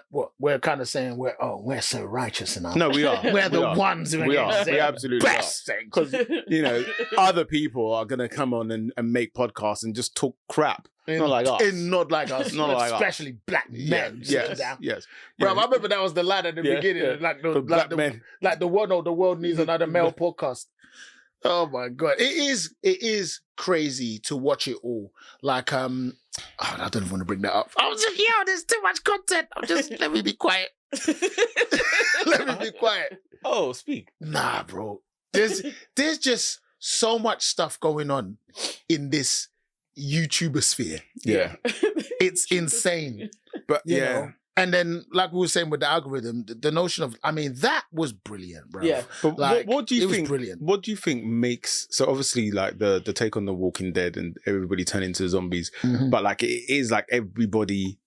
what we're kind of saying, we're so righteous now. No, we are. We're the ones who are. We absolutely best are. Because other people are gonna come on and make podcasts and just talk crap. Not like us. Not like us. Not like especially us. Black men. Yes. Bro, I remember that was the line at the beginning. Like the black men. Like the world needs another male podcast. Oh my God. It is crazy to watch it all. Like, I don't even want to bring that up. I was like, there's too much content. Let me be quiet. Let me be quiet. Oh, speak. Nah, bro. There's just so much stuff going on in this YouTuber sphere. Yeah. It's insane. But you know? And then, like we were saying with the algorithm, the notion of, that was brilliant, bro. Yeah. But what do you think? Was brilliant. What do you think makes, so obviously like the take on The Walking Dead and everybody turn into zombies, but like it is like everybody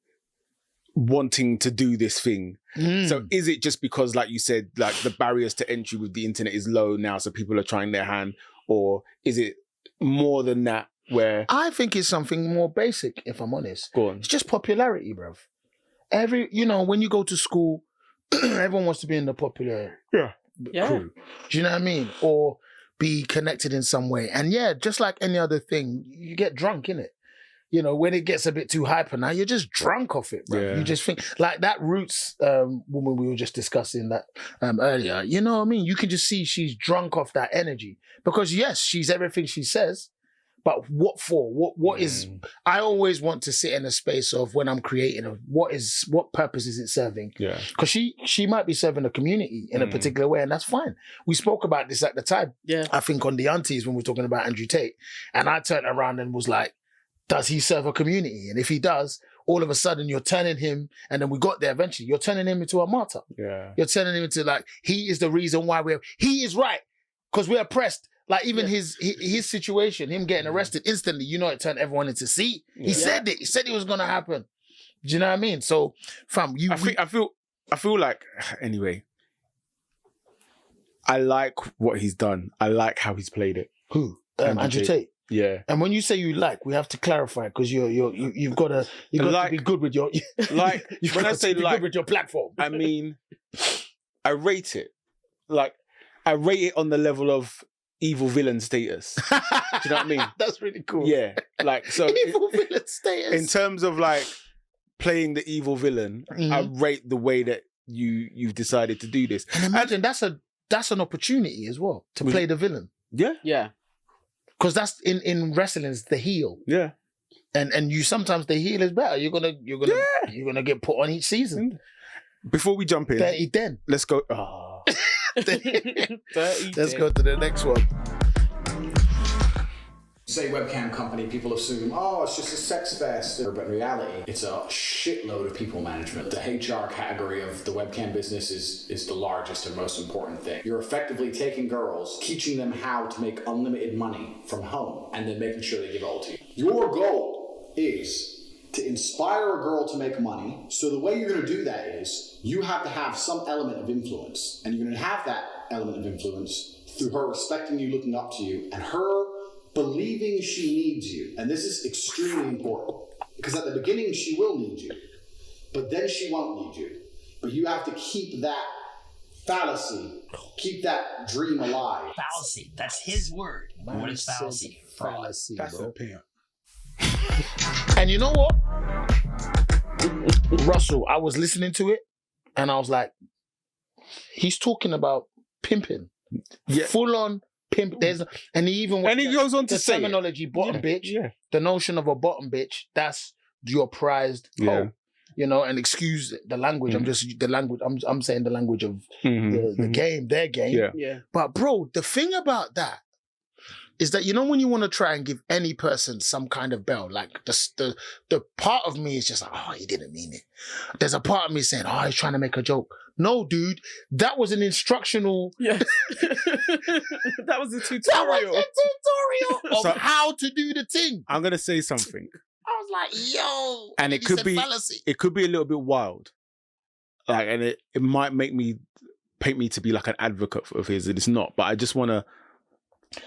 wanting to do this thing. So is it just because, like you said, like the barriers to entry with the internet is low now, so people are trying their hand, or is it more than that? Where I think it's something more basic, if I'm honest. Go on. It's just popularity, bruv. When you go to school, everyone wants to be in the popular crew. Do you know what I mean? Or be connected in some way. And just like any other thing, you get drunk, innit? When it gets a bit too hyper now, you're just drunk off it, bro. Yeah. You just think, like that Roots woman we were just discussing that earlier, you know what I mean? You can just see she's drunk off that energy. Because yes, she's everything she says, But what for? What is? I always want to sit in a space of when I'm creating, of what purpose is it serving? Yeah. Because she might be serving a community in a particular way, and that's fine. We spoke about this at the time. Yeah. I think on the aunties when we were talking about Andrew Tate, and I turned around and was like, does he serve a community? And if he does, all of a sudden you're turning him, and then we got there eventually, you're turning him into a martyr. Yeah. You're turning him into like, he is the reason why he is right. Because we're oppressed. Like even his situation, him getting arrested instantly, it turned everyone into see. He said it. He said it was gonna happen. Do you know what I mean? So, fam, I feel like anyway. I like what he's done. I like how he's played it. Who? Andrew Tate. Yeah. And when you say you like, we have to clarify because you've got to be good with your like when I say be like good with your platform. I mean, I rate it. Like I rate it on the level of evil villain status. Do you know what I mean? That's really cool. Yeah. Like so evil villain status. In terms of like playing the evil villain, I rate the way that you've decided to do this. And imagine that's an opportunity as well to play the villain. Yeah. Yeah. Because that's in wrestling is the heel. Yeah. And you sometimes the heel is better. You're gonna get put on each season. Before we jump in, 30 Den. Let's go. Let's go to the next one. Say webcam company, people assume, it's just a sex fest. But in reality, it's a shitload of people management. The HR category of the webcam business is the largest and most important thing. You're effectively taking girls, teaching them how to make unlimited money from home, and then making sure they give it all to you. Your goal is to inspire a girl to make money. So the way you're going to do that is you have to have some element of influence. And you're going to have that element of influence through her respecting you, looking up to you, and her believing she needs you. And this is extremely important. Because at the beginning, she will need you. But then she won't need you. But you have to keep that fallacy, keep that dream alive. Fallacy. That's his word. What is fallacy? Fallacy, That's bro. a pimp. And you know what? Russell, I was listening to it and I was like, he's talking about pimping. Yeah. Full on pimp. And he goes on to say terminology, bottom bitch. Yeah. The notion of a bottom bitch, that's your prized hoe. And excuse the language. I'm saying the language of the game, their game. Yeah. But bro, the thing about that is that, when you want to try and give any person some kind of bell, like the part of me is just like, he didn't mean it. There's a part of me saying, he's trying to make a joke. No, dude, that was an instructional. Yeah. That was a tutorial. Of how to do the thing. I'm gonna say something. I was like, yo. And it could be fallacy. It could be a little bit wild. Like, and it might paint me to be like an advocate of his, and it's not. But I just wanna.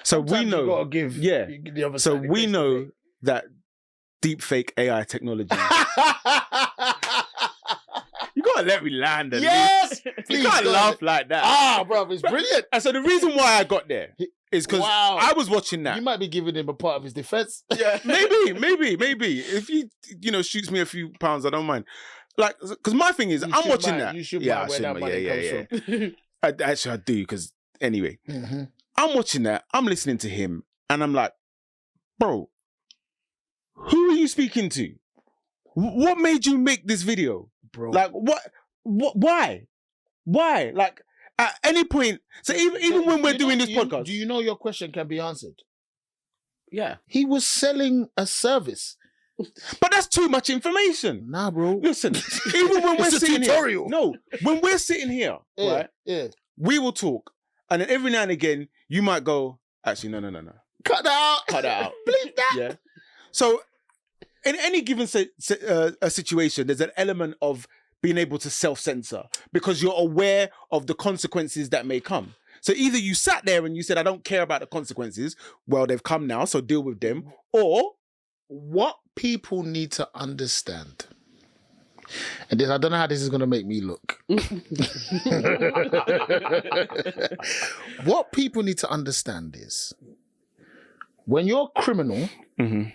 So Sometimes we know. You gotta give the other So side we know that deep fake AI technology. You gotta let me land. Yes, you can't laugh like that. Bro, it's brilliant. And so the reason why I got there is because I was watching that. You might be giving him a part of his defense. Yeah, maybe. If he, shoots me a few pounds, I don't mind. Like, because my thing is, I'm watching that. You should mind where that money comes from. Actually, I do. Because anyway, I'm watching that. I'm listening to him, and I'm like, bro, who are you speaking to? What made you make this video? Bro. Like, what, why? Like, at any point, so even when we're doing this podcast. Do you know your question can be answered? Yeah. He was selling a service. But that's too much information. Nah, bro. Listen, even when we're sitting tutorial. here. No, when we're sitting here, right? Yeah. We will talk. And then every now and again, you might go, actually, no. Cut that out. Bleep that. Yeah. So, in any given a situation, there's an element of being able to self-censor because you're aware of the consequences that may come. So either you sat there and you said, I don't care about the consequences. Well, they've come now, so deal with them. Or what people need to understand, and this, I don't know how this is going to make me look. What people need to understand is when you're a criminal, and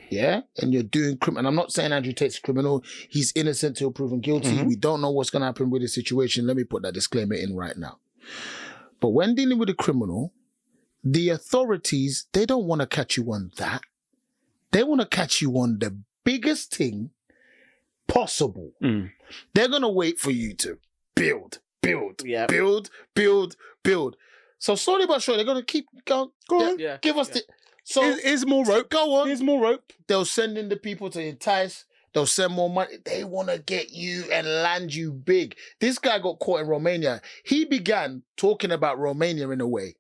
you're doing criminal, and I'm not saying Andrew Tate's criminal, he's innocent till proven guilty. We don't know what's going to happen with the situation. Let me put that disclaimer in right now. But when dealing with a criminal, the authorities, they don't want to catch you on that. They want to catch you on the biggest thing possible. They're going to wait for you to build. So slowly but surely, they're going to keep going. Go on. Yeah. Give us the... So here's more rope. Go on. Here's more rope. They'll send in the people to entice. They'll send more money. They want to get you and land you big. This guy got caught in Romania. He began talking about Romania in a way.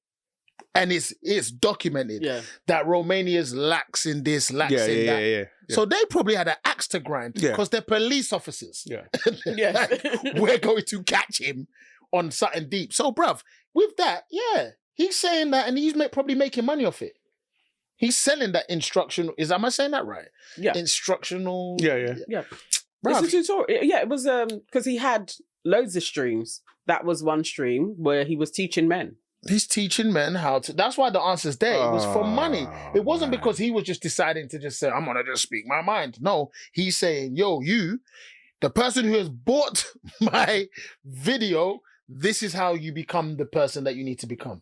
And it's documented that Romania's lax in this, lax in that. Yeah. So they probably had an axe to grind because they're police officers. Yeah. We're going to catch him on something deep. So, bruv, with that, he's saying that and he's probably making money off it. He's selling that instructional. Am I saying that right? Yeah. Instructional. Yeah. Bruv. It's a tutorial. Yeah, it was because he had loads of streams. That was one stream where he was teaching men. He's teaching men how to. That's why the answer's there. It was for money. It wasn't because he was just deciding to just say, I'm going to just speak my mind. No, he's saying, yo, you, the person who has bought my video, this is how you become the person that you need to become.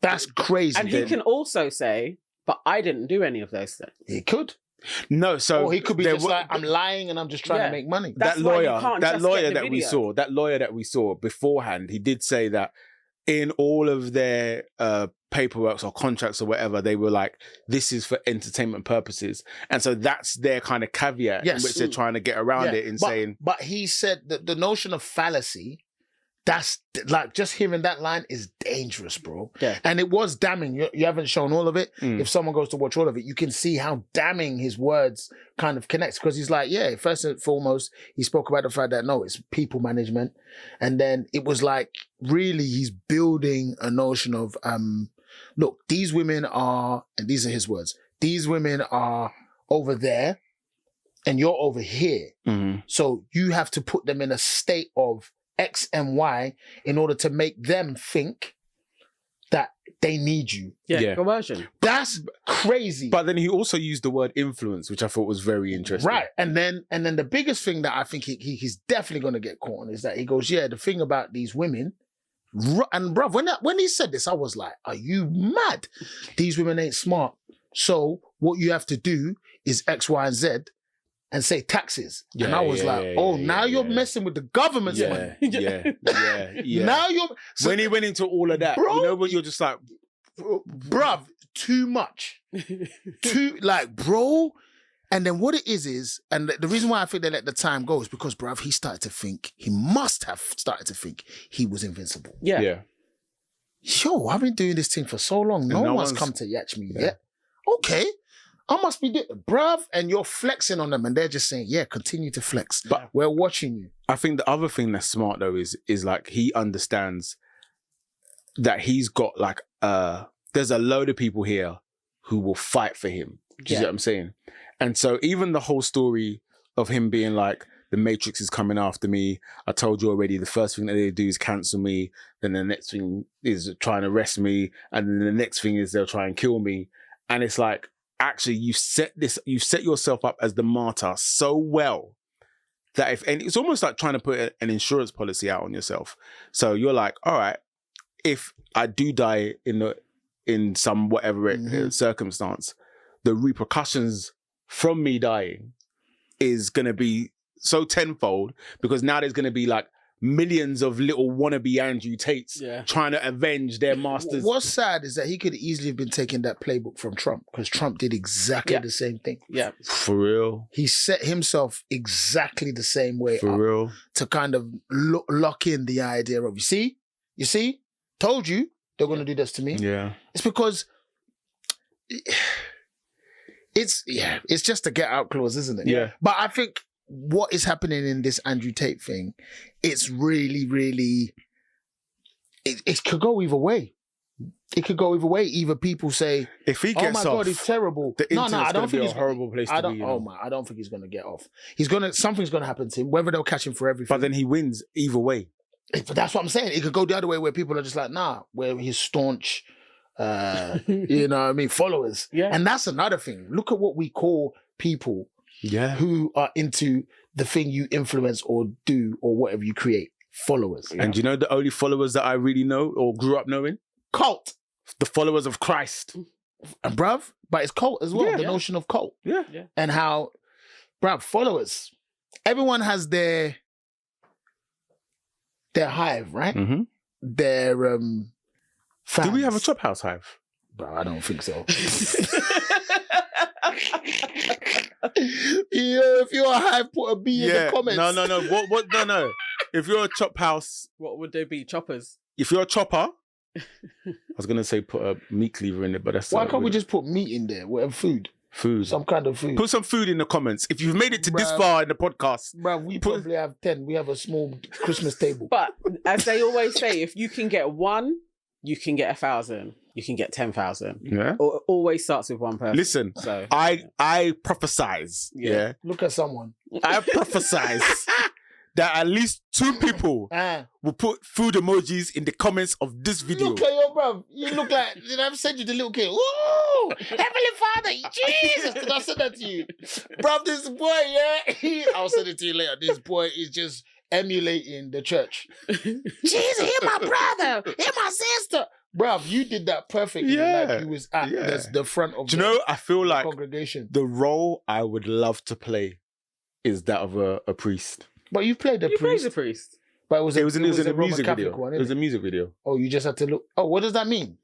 That's crazy. And he can also say, but I didn't do any of those things. He could. No, so or he could be just like, I'm lying and I'm just trying to make money. That lawyer that we saw beforehand, he did say that in all of their paperwork or contracts or whatever, they were like, this is for entertainment purposes. And so that's their kind of caveat in which they're trying to get around it in saying... But he said that the notion of fallacy, that's like just hearing that line is dangerous, bro. Yeah. And it was damning. You haven't shown all of it. If someone goes to watch all of it, you can see how damning his words kind of connects. Because he's like, first and foremost, he spoke about the fact that no, it's people management. And then it was like, really, he's building a notion of, look, these women are, and these are his words, these women are over there and you're over here. So you have to put them in a state of X and Y in order to make them think that they need you. Coercion. That's crazy. But then he also used the word influence, which I thought was very interesting. Right. And then the biggest thing that I think he's definitely going to get caught on is that he goes, the thing about these women, and bruv, when he said this, I was like, are you mad? These women ain't smart. So what you have to do is X, Y, and Z, and say taxes. And I was now you're messing with the government's money. Now you're... So, when he went into all of that, bro, you know what, you're just like... Bruv, too much. Bro. And then what it is, and the reason why I think they let the time go is because, bruv, he must have started to think he was invincible. Yeah. Yo, I've been doing this thing for so long. No one's come to yatch me yet. Okay. I must be bruv, and you're flexing on them, and they're just saying, continue to flex. But we're watching you. I think the other thing that's smart though is like he understands that he's got like there's a load of people here who will fight for him. Do you see what I'm saying? And so even the whole story of him being like, the Matrix is coming after me. I told you already, the first thing that they do is cancel me. Then the next thing is try and arrest me. And then the next thing is they'll try and kill me. And it's like, actually, you set yourself up as the martyr so well that and it's almost like trying to put an insurance policy out on yourself. So you're like, all right, if I do die in some whatever circumstance, the repercussions from me dying is going to be so tenfold, because now there's going to be like millions of little wannabe Andrew Tates trying to avenge their masters. What's sad is that he could easily have been taking that playbook from Trump, because Trump did exactly the same thing. Yeah. For real. He set himself exactly the same way For real. To kind of lock in the idea of, you see, told you they're going to do this to me. Yeah. It's because it's just a get out clause, isn't it? Yeah. But I think what is happening in this Andrew Tate thing, it's really, really, it could go either way. It could go either way. Either people say, if he gets "Oh my off, God, he's terrible." The No, I don't think it's a horrible place to be. I don't think he's going to get off. Something's going to happen to him. Whether they'll catch him for everything. But then he wins either way. That's what I'm saying. It could go the other way, where people are just like, nah, where his staunch, you know what I mean, followers. Yeah. And that's another thing. Look at what we call people who are into the thing you influence or do or whatever you create. Followers. And you know the only followers that I really know or grew up knowing? Cult. The followers of Christ. And bruv, But it's cult as well. Yeah. The notion of cult. Yeah. And how, bruv, followers. Everyone has their hive, right? Mm-hmm. Their fans. Do we have a Chophouse hive? Bro, I don't think so. If you're a hive, put a B in the comments. No. What? No. If you're a Chophouse, What would they be? Choppers? if you're a chopper, I was gonna say put a meat cleaver in it, but that's Why can't we just put meat in there? Whatever food. food? Some kind of food. Put some food in the comments. If you've made it to this Bruv. far in the podcast, Bro, we probably have 10. We have a small Christmas table. But as they always say, if you can get 1, you can get 1,000. You can get 10,000. yeah. It always starts with one person. Listen, So I prophesize. Yeah. Look at someone. I prophesize that at least 2 people will put food emojis in the comments of this video. Look at your bro. You look like, did I send you the little kid? Ooh, Heavenly Father, Jesus. Did I send that to you? Bro, this boy, I'll send it to you later. This boy is just emulating the church. Jesus, hear my brother. Hear my sister. Bruv, you did that perfectly. Yeah. Like you was at the front of Do you know, I feel like congregation. the role I would love to play is that of a priest. But you played the you priest. praise the priest. But it was It was in a Roman music Catholic video. one, It was innit? a music video. Oh, you just had to look. Oh, what does that mean?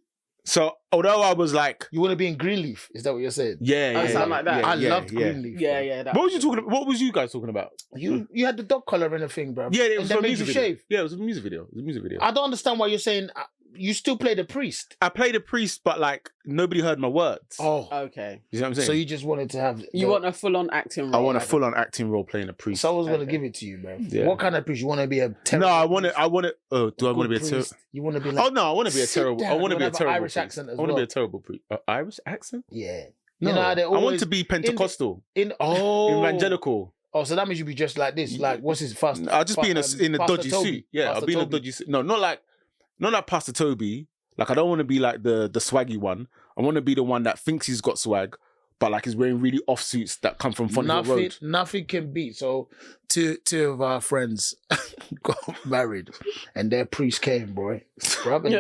So although I was like, You want to be in Greenleaf? Is that what you're saying? sound like that. I loved Greenleaf. Yeah. That What was you talking about? What was you guys talking about? You had the dog collar and a thing, bro. Yeah, it and was they a made music you video. shave. Yeah, it was a music video. It was a music video. I don't understand why you're saying you still play the priest. I played a priest, but like nobody heard my words. Oh, Okay. You see what I'm saying? so you just wanted to have. You want a full-on acting role? I want a full-on acting role playing a priest. Someone's gonna give it to you, bro. Yeah. What kind of priest? You want to be a terrible? No, I want to. Oh, do I want to be a terrible? priest? You want to be like? Oh no, I want to be a Sit terrible. I down. want to You be a wanna have an terrible Irish priest. accent as I want to be well. a terrible priest. Irish accent? Yeah. No, You know how they I want always to be Pentecostal, oh evangelical. Oh, so that means you be just like this. Like what's his fast? I'll just be in a Pastor dodgy Toby. suit. Yeah, Pastor I'll be in a Toby. dodgy suit. No, not like Pastor Toby. Like I don't want to be like the swaggy one. I want to be the one that thinks he's got swag, but like he's wearing really off suits that come from Funny Hill Road. Nothing can beat. So two of our friends got married, and their priest came, boy. And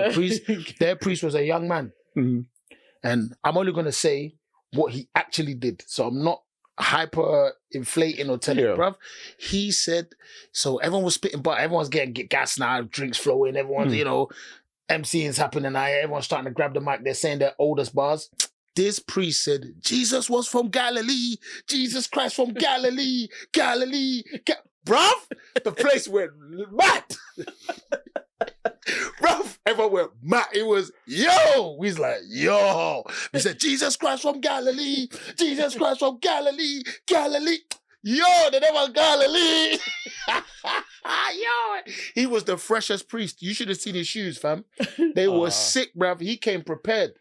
their priest was a young man, and I'm only gonna say what he actually did. So I'm not hyper inflating or telling, bruv. He said, so everyone was spitting, but everyone's getting gas now, drinks flowing, everyone's MCing's happening now, everyone's starting to grab the mic, they're saying their oldest bars. This priest said, Jesus was from Galilee, Jesus Christ from Galilee, bruv, the place went mad. Bruv, everyone went mad. It was, yo, he's like, yo. He said, Jesus Christ from Galilee, Jesus Christ from Galilee, yo, the devil Galilee. Yo, he was the freshest priest. You should have seen his shoes, fam. They were sick, bruv. He came prepared.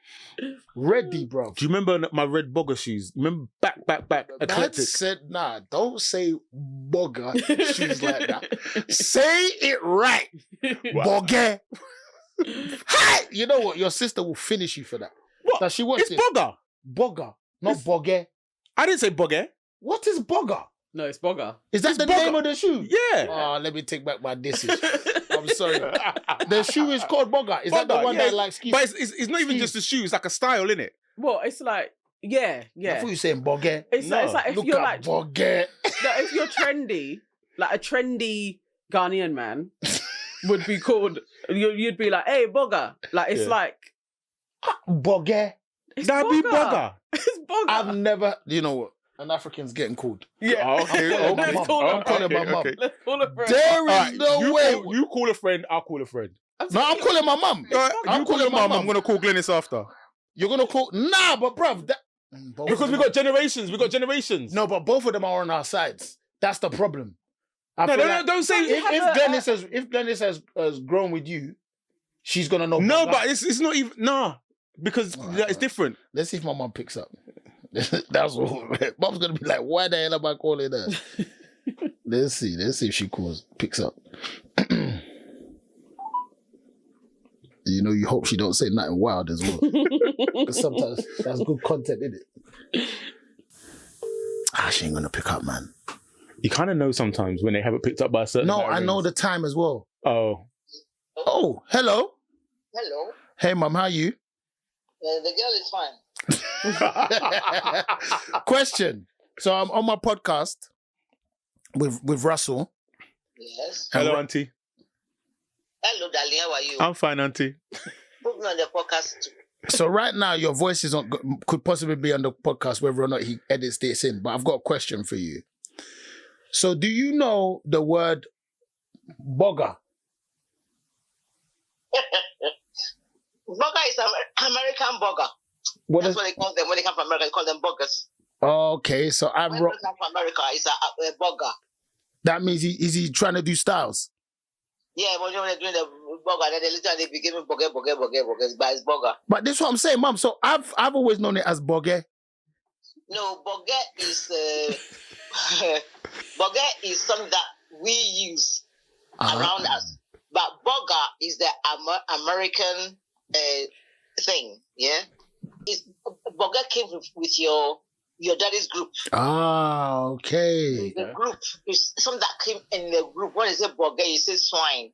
Ready, bruv. Do you remember my red bogger shoes? Remember back, eclectic? That said, nah, don't say bogger shoes like that. Say it right. Bogger. Hi! You know what? Your sister will finish you for that. What? Now, she watched It's bogger. Bogger, not bogger. I didn't say bogger. What is bogger? No, it's bogger. Is that It's the bogger. name of the shoe? Yeah. Oh, let me take back my dishes. I'm sorry. The shoe is called bogger. Is that the one that like skis? But it's not even just a shoe. It's like a style, innit? Well, it's like, yeah. I thought you were saying bogger. It's like if Look you're at like, bogger. no, if you're trendy, like a trendy Ghanaian man would be called, you'd be like, hey, bogger. Like, it's like, Bogger. it's That'd be bogger. It's bogger. I've never, you know what? An African's getting called. Yeah. Oh, okay, I'm okay. calling my mum. Okay. Let's call a friend. There is Alright, no way. You call a friend, I'll call a friend. No, I'm calling my mum. You call your mum, I'm going to call Glennis after. You're going to call... Nah, but bruv, that... Because we got generations. No, but both of them are on our sides. That's the problem. I No, feel like don't say... if Glennis has grown with you, she's going to know... No, but it's not even... Nah, because it's different. Let's see if my mum picks up. That's all. Mom's going to be like, why the hell am I calling her? Let's see if she picks up. You know, you hope she don't say nothing wild as well. Because sometimes that's good content, isn't it? She ain't going to pick up, man. You kind of know sometimes when they haven't picked up by a certain... No, I know the time as well. Oh. Oh, hello. Hello. Hey, mum, how are you? The girl is fine. Question. So I'm on my podcast with Russell. Yes. Hello, Auntie. Hello, darling. How are you? I'm fine, Auntie. Put me on the podcast too. So right now your voice is on, could possibly be on the podcast whether or not he edits this in. But I've got a question for you. So do you know the word bugger? Burger is American burger. That's what they call them when they come from America. They call them burgers. Okay, so I'm When wrong. they come from America, it's a burger. That means is he trying to do styles? Yeah, but when they're doing the burger, then they literally begin with burger, but it's burger. But this is what I'm saying, Mum. So I've always known it as bugger. No, burger is burger is something that we use around us. But burger is the American thing. Yeah, burger came with your daddy's group. Ah, okay. The group is something that came in the group. When you say burger, you say swine.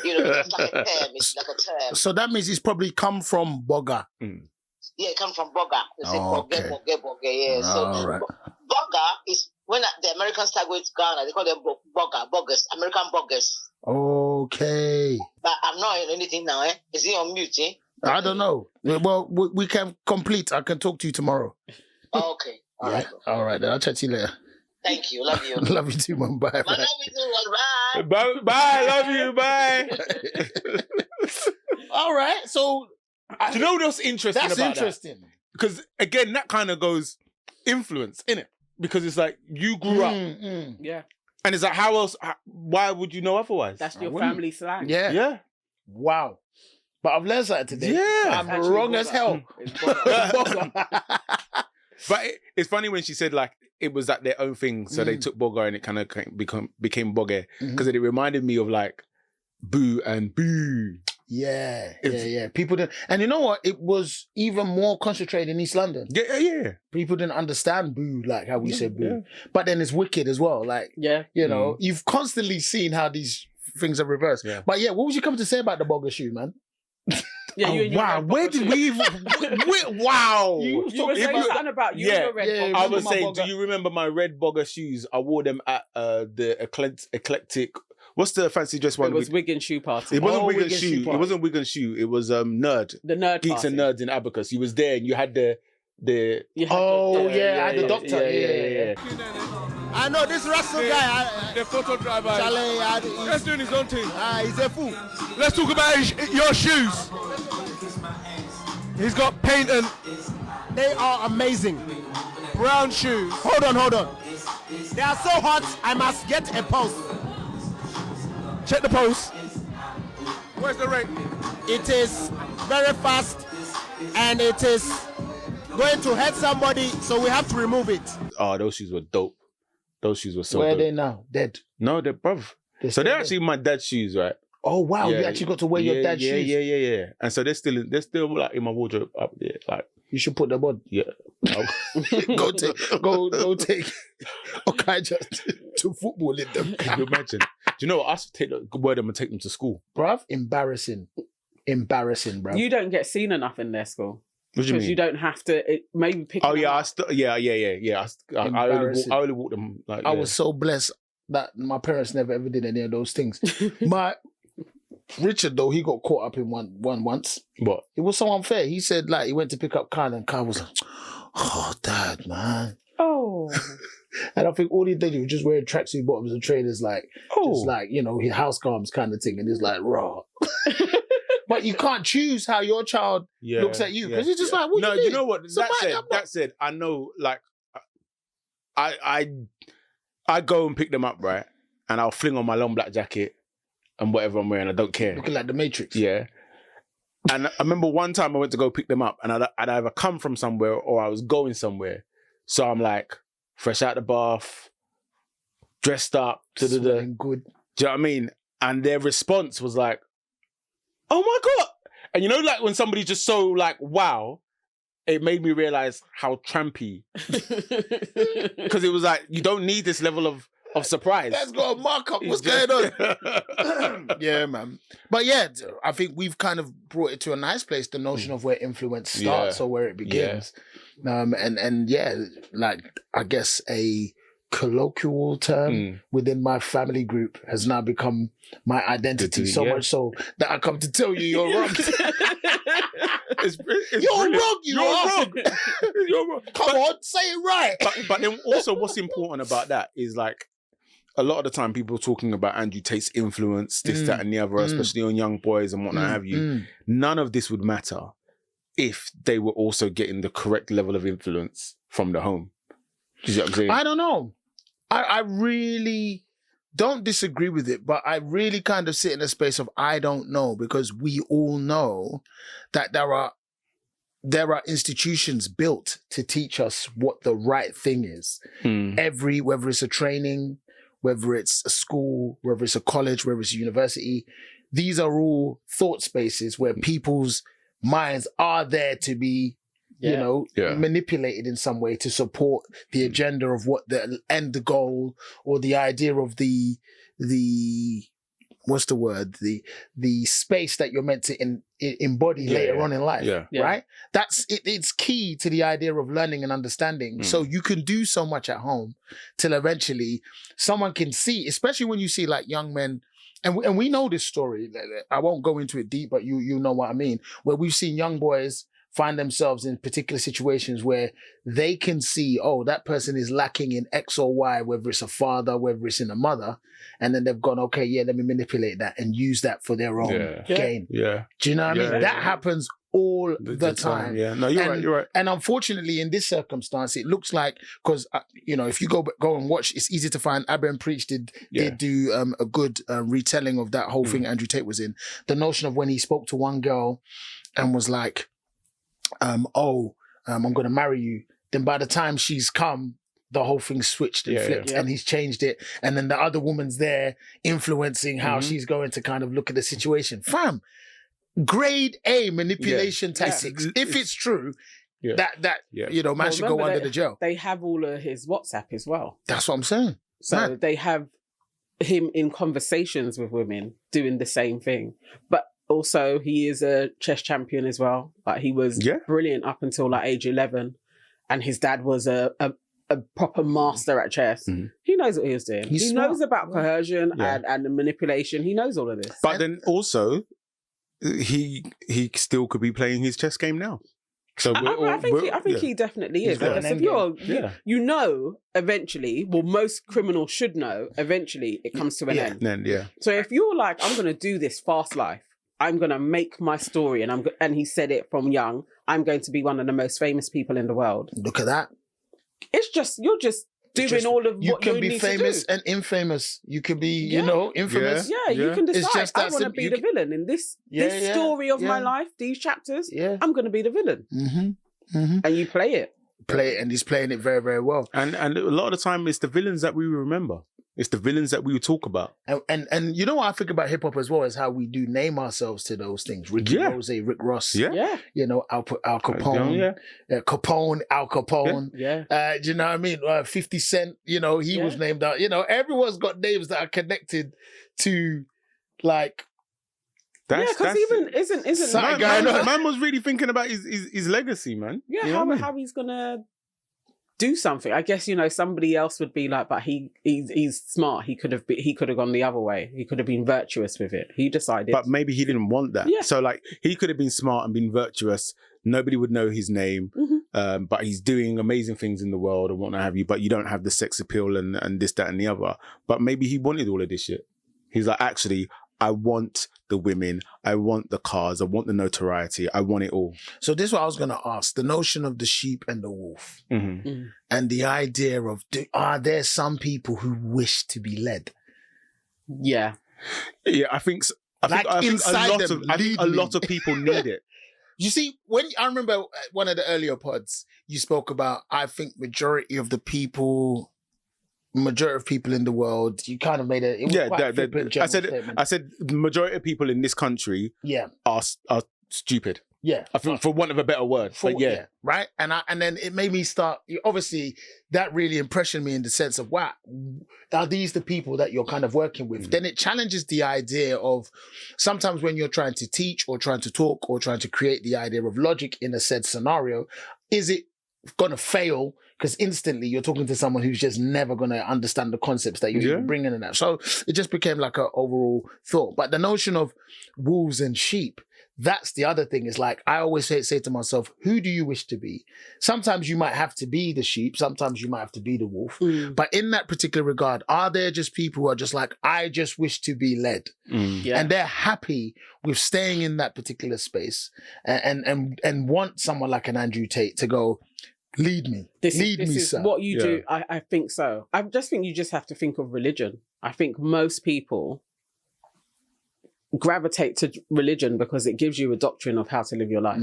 You know, it's like a term. It's like a term. So that means it's probably come from bugger. Yeah, it comes from burger. They say Okay. burger. Yeah. So All right. burger is when the Americans start going to Ghana, they call them burgers, American burgers. Okay. But I'm not in anything now. Is he on mute? I don't know. Well, we can complete. I can talk to you tomorrow. Okay. All right. All right. Then I'll chat to you later. Thank you. Love you. Love you too, man. Bye. I love you too. Bye. Bye. Love you. Bye. All right. So, do you know what's interesting that's about interesting. that? Because again, that kind of goes influence, innit? Because it's like you grew up, Yeah. and it's like how else? Why would you know otherwise? That's your family slang. Yeah. Yeah. Wow. But I've learned something today. Yeah. I'm Actually, wrong as bugger. hell. It's bugger. But it's funny when she said like it was like their own thing, so they took bogger and it kind of became bogger because it reminded me of like boo and boo. Yeah. It's- Yeah. People didn't. And you know what? It was even more concentrated in East London. Yeah. People didn't understand boo like how we said boo. But then it's wicked as well. Like, Yeah. you know, you've constantly seen how these things are reversed. Yeah. But yeah, what was you coming to say about the bogger shoe, man? Yeah, you and your Wow, red where bugger did too. we even? Wow. You were saying something about you and your red bugger. I remember was my saying, bugger? do you remember my red bogger shoes? I wore them at the eclectic. What's the fancy dress one? It was Wigan shoe party. It wasn't Wigan Wigan shoe. shoe It party. wasn't Wigan shoe. It was Nerd. The nerd Geeks party. and Nerds in Abacus. You was there and you had the. You had Oh, the- yeah, I had the doctor. Yeah. I know this Russell guy. The photo driver. Charlie, Let's do his own thing. he's a fool. Let's talk about your shoes. He's got paint and They are amazing. brown shoes. Hold on. They are so hot, I must get a pulse. Check the post. Where's the rate? It is very fast and it is going to hurt somebody, so we have to remove it. Oh, those shoes were dope. Those shoes were so Where are dope. they now? Dead. No, they're bruv. They're So still they're dead. actually my dad's shoes, right? Oh wow, you actually got to wear your dad's shoes. Yeah. And so they're still like in my wardrobe up there. Like, You should put them on. yeah. go take okay just to football in them. Can you imagine? Do you know what? I should wear them and take them to school. Bruv, embarrassing, bruv. You don't get seen enough in their school. What do you Because mean? you don't have to maybe pick Oh them yeah, up. Embarrassing. I only walk them like. I yeah. was so blessed that my parents never ever did any of those things. My Richard though, he got caught up in one once. What? It was so unfair. He said like he went to pick up Kyle and Kyle was like, "Oh, Dad, man." Oh. And I think all he did was just wearing tracksuit bottoms and trainers, like just like his house calms kind of thing, and he's like raw. But you can't choose how your child looks at you because it's just like, what no, you you did? know what? Somebody- That said, I know, like, I go and pick them up, right, and I'll fling on my long black jacket and whatever I'm wearing. I don't care. Looking like the Matrix. Yeah. And I remember one time I went to go pick them up, and I'd either come from somewhere or I was going somewhere. So I'm like, fresh out the bath, dressed up, Smelling good. Do you know what I mean? And their response was like, "Oh my God." And you know, like when somebody's just so like, wow, it made me realize how trampy. Because it was like, you don't need this level of surprise. Let's go mark up. What's going on? Yeah, man. But yeah, I think we've kind of brought it to a nice place, the notion of where influence starts or where it begins. And yeah, like, I guess a colloquial term within my family group has now become my identity, so much so that I come to tell you you're wrong. You're wrong, you're wrong. Come on, say it right. But then also what's important about that is like, a lot of the time people talking about Andrew Tate's influence, this, that and the other, especially on young boys and whatnot have you. None of this would matter if they were also getting the correct level of influence from the home. Do you see what I'm saying? I don't know. I really don't disagree with it, but I really kind of sit in a space of I don't know, because we all know that there are institutions built to teach us what the right thing is. Whether it's a training, whether it's a school, whether it's a college, whether it's a university, these are all thought spaces where people's minds are there to be manipulated in some way to support the agenda of what the end goal or the idea of the what's the word? The space that you're meant to embody later on in life, right? That's it. It's key to the idea of learning and understanding. So you can do so much at home till eventually someone can see, especially when you see like young men, and we know this story. I won't go into it deep, but you know what I mean, where we've seen young boys find themselves in particular situations where they can see, oh, that person is lacking in X or Y, whether it's a father, whether it's in a mother. And then they've gone, okay, let me manipulate that and use that for their own gain. Yeah. Do you know what I mean? That happens all the time. Yeah. No, you're right. And unfortunately, in this circumstance, it looks like, because, if you go and watch, it's easy to find. Abba and Preach did do a good retelling of that whole thing Andrew Tate was in. The notion of when he spoke to one girl and was like, I'm going to marry you. Then by the time she's come, the whole thing switched and flipped and he's changed it. And then the other woman's there influencing how she's going to kind of look at the situation. Fam, grade A manipulation tactics. If it's true, man should go under the jail. They have all of his WhatsApp as well. That's what I'm saying. So they have him in conversations with women doing the same thing. But also, he is a chess champion as well. Like, he was brilliant up until like age 11, and his dad was a proper master at chess. He knows what he was doing. He knows about coercion and the manipulation. He knows all of this. But then also, he still could be playing his chess game now. So I think he definitely is. Because if you know, eventually, most criminals should know, eventually it comes to an end. So if you're like, I'm going to do this fast life, I'm going to make my story, and he said it from young, I'm going to be one of the most famous people in the world. Look at that. It's just, you're just doing all of what you need to do. You can be famous and infamous. You can be, infamous. Yeah, you can decide, I want to be the villain in this story of my life, these chapters, I'm going to be the villain. And you play it. And he's playing it very, very well. And a lot of the time, it's the villains that we remember. It's the villains that we would talk about. And you know what I think about hip hop as well is how we do name ourselves to those things. Ricky Rose, Rick Ross. Al Capone. Capone, Al Capone. Do you know what I mean? 50 Cent, he was named out. Everyone's got names that are connected to, like... because even isn't man was really thinking about his legacy, man. Yeah, how he's gonna do something. I guess somebody else would be like, but he's smart. He could have gone the other way. He could have been virtuous with it. He decided, but maybe he didn't want that. Yeah. So like he could have been smart and been virtuous. Nobody would know his name, but he's doing amazing things in the world and what have you. But you don't have the sex appeal and this, that, and the other. But maybe he wanted all of this shit. He's like, actually, I want the women, I want the cars, I want the notoriety, I want it all. So this is what I was going to ask. The notion of the sheep and the wolf. And the idea of, are there some people who wish to be led? Yeah. Yeah, I think a lot of people need it. You see, I remember one of the earlier pods, you spoke about, I think majority of people in the world, you kind of made it. I said the majority of people in this country are stupid. Yeah. I think, for want of a better word. But yeah. Right. And then it made me start, obviously that really impressioned me in the sense of, wow, are these the people that you're kind of working with? Then it challenges the idea of sometimes when you're trying to teach or trying to talk or trying to create the idea of logic in a said scenario, is it going to fail? Because instantly you're talking to someone who's just never going to understand the concepts that you're bringing in that. So it just became like an overall thought. But the notion of wolves and sheep, that's the other thing. Is like, I always say to myself, who do you wish to be? Sometimes you might have to be the sheep. Sometimes you might have to be the wolf. But in that particular regard, are there just people who are just like, I just wish to be led? And they're happy with staying in that particular space and want someone like an Andrew Tate to go, lead me. This me, is sir. what you do. I think so. I just think you just have to think of religion. I think most people gravitate to religion because it gives you a doctrine of how to live your life.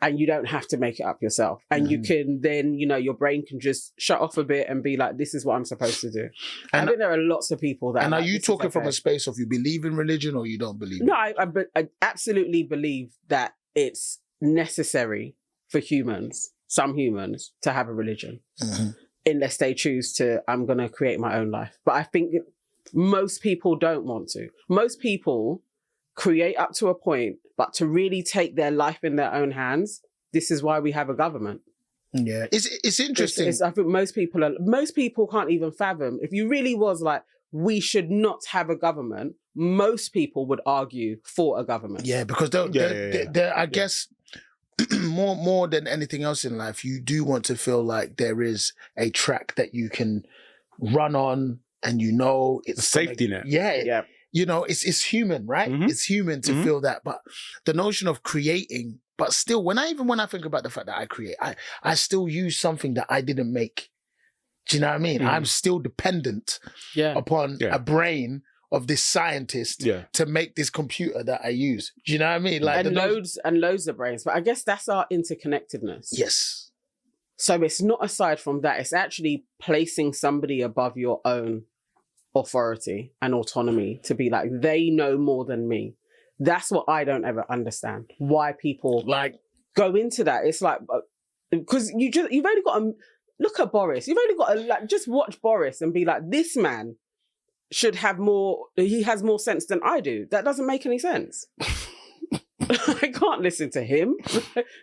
And you don't have to make it up yourself. And you can then, your brain can just shut off a bit and be like, this is what I'm supposed to do. And I think there are lots of people that... And are you talking from a space of you believe in religion or you don't believe in it? No, I absolutely believe that it's necessary for some humans, to have a religion. Unless they choose to, I'm going to create my own life. But I think most people don't want to. Most people create up to a point, but to really take their life in their own hands, this is why we have a government. Yeah, it's interesting. I think most people can't even fathom. If you really was like, we should not have a government, most people would argue for a government. Yeah, because I guess more than anything else in life, you do want to feel like there is a track that you can run on, and it's a safety net. Yeah. It's human, right? It's human to feel that. But the notion of creating, but still, when I think about the fact that I create, I still use something that I didn't make. Do you know what I mean? I'm still dependent upon a brain of this scientist to make this computer that I use. Do you know what I mean? Like, and loads of brains. But I guess that's our interconnectedness. Yes. So it's not aside from that. It's actually placing somebody above your own authority and autonomy to be like, they know more than me. That's what I don't ever understand. Why people like go into that. It's like, because you've only got to look at Boris. You've only got to just watch Boris and be like, this man should have more, he has more sense than I do. That doesn't make any sense. I can't listen to him.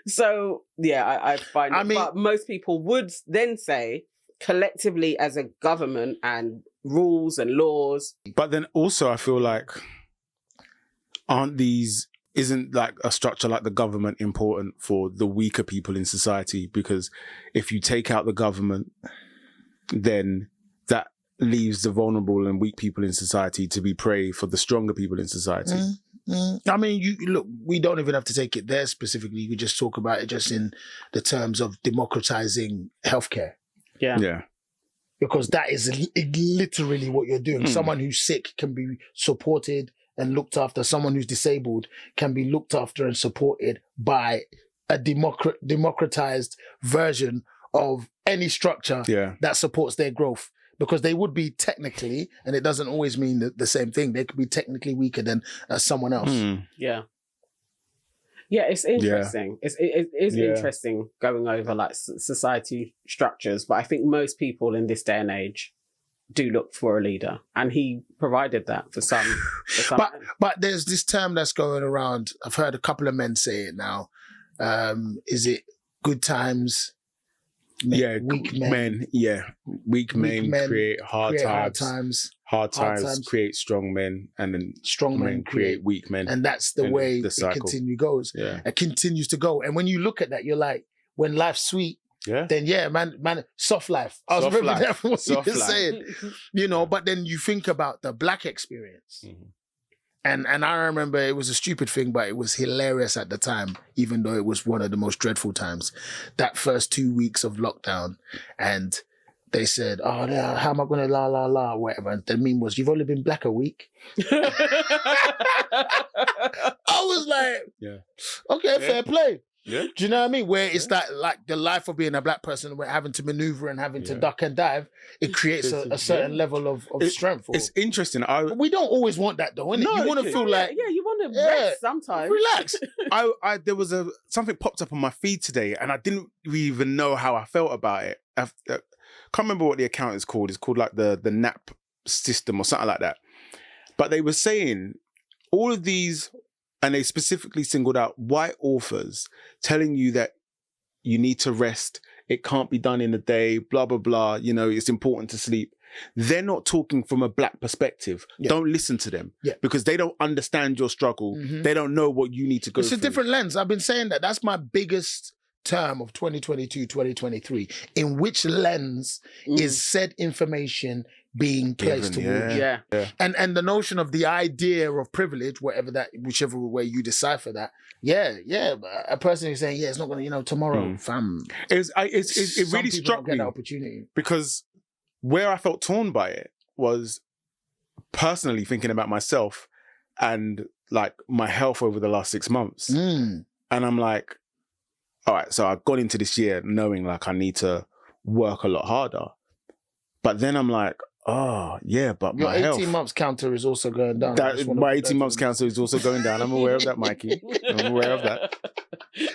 So yeah, I find but most people would then say collectively as a government and rules and laws. But then also I feel like isn't like a structure like the government important for the weaker people in society? Because if you take out the government, then that leaves the vulnerable and weak people in society to be prey for the stronger people in society. I mean, look, we don't even have to take it there specifically. We just talk about it just in the terms of democratizing healthcare. Yeah. Because that is literally what you're doing. Someone who's sick can be supported and looked after. Someone who's disabled can be looked after and supported by a democratized version of any structure that supports their growth. Because they would be technically, and it doesn't always mean the same thing, they could be technically weaker than someone else. Yeah, it's interesting. It is interesting going over like society structures, but I think most people in this day and age do look for a leader, and he provided that for some. But there's this term that's going around. I've heard a couple of men say it now. Is it good times? Weak men. Weak men create hard times. Hard times create strong men, and then strong men create weak men. And that's the way it goes. It continues to go. And when you look at that, you're like, when life's sweet, then man, soft life. I was remembering that from what you were saying. But then you think about the Black experience. And I remember it was a stupid thing, but it was hilarious at the time, even though it was one of the most dreadful times. That first 2 weeks of lockdown, and they said, "Oh, how am I going to la, whatever." And the meme was, "You've only been Black a week." I was like, okay, fair play. Yeah. Do you know what I mean? Where it's that, like, the life of being a Black person, where having to maneuver and having to duck and dive, it creates a certain level of strength. It's interesting. We don't always want that, though, innit? You want to feel like... Yeah, you want want to rest sometimes. Relax. There was something popped up on my feed today, and I didn't even know how I felt about it. I can't remember what the account is called. It's called like the nap system or something like that. But they were saying all of these, and they specifically singled out white authors telling you that you need to rest. It can't be done in a day, blah, blah, blah. You know, it's important to sleep. They're not talking from a black perspective. Yeah. Don't listen to them because they don't understand your struggle. They don't know what you need to go through. It's a different lens. I've been saying that. That's my biggest term of 2022, 2023. In which lens is said information being placed towards you? And the notion of the idea of privilege, whichever way you decipher that, a person who's saying, it's not going to, tomorrow, fam. It really struck me that opportunity because where I felt torn by it was personally thinking about myself and like my health over the last 6 months. And I'm like, all right, so I've gone into this year knowing like I need to work a lot harder. But then I'm like, oh, yeah, but your my 18 health. months counter is also going down. My 18 months counter is also going down. I'm aware of that, Mikey. I'm aware of that.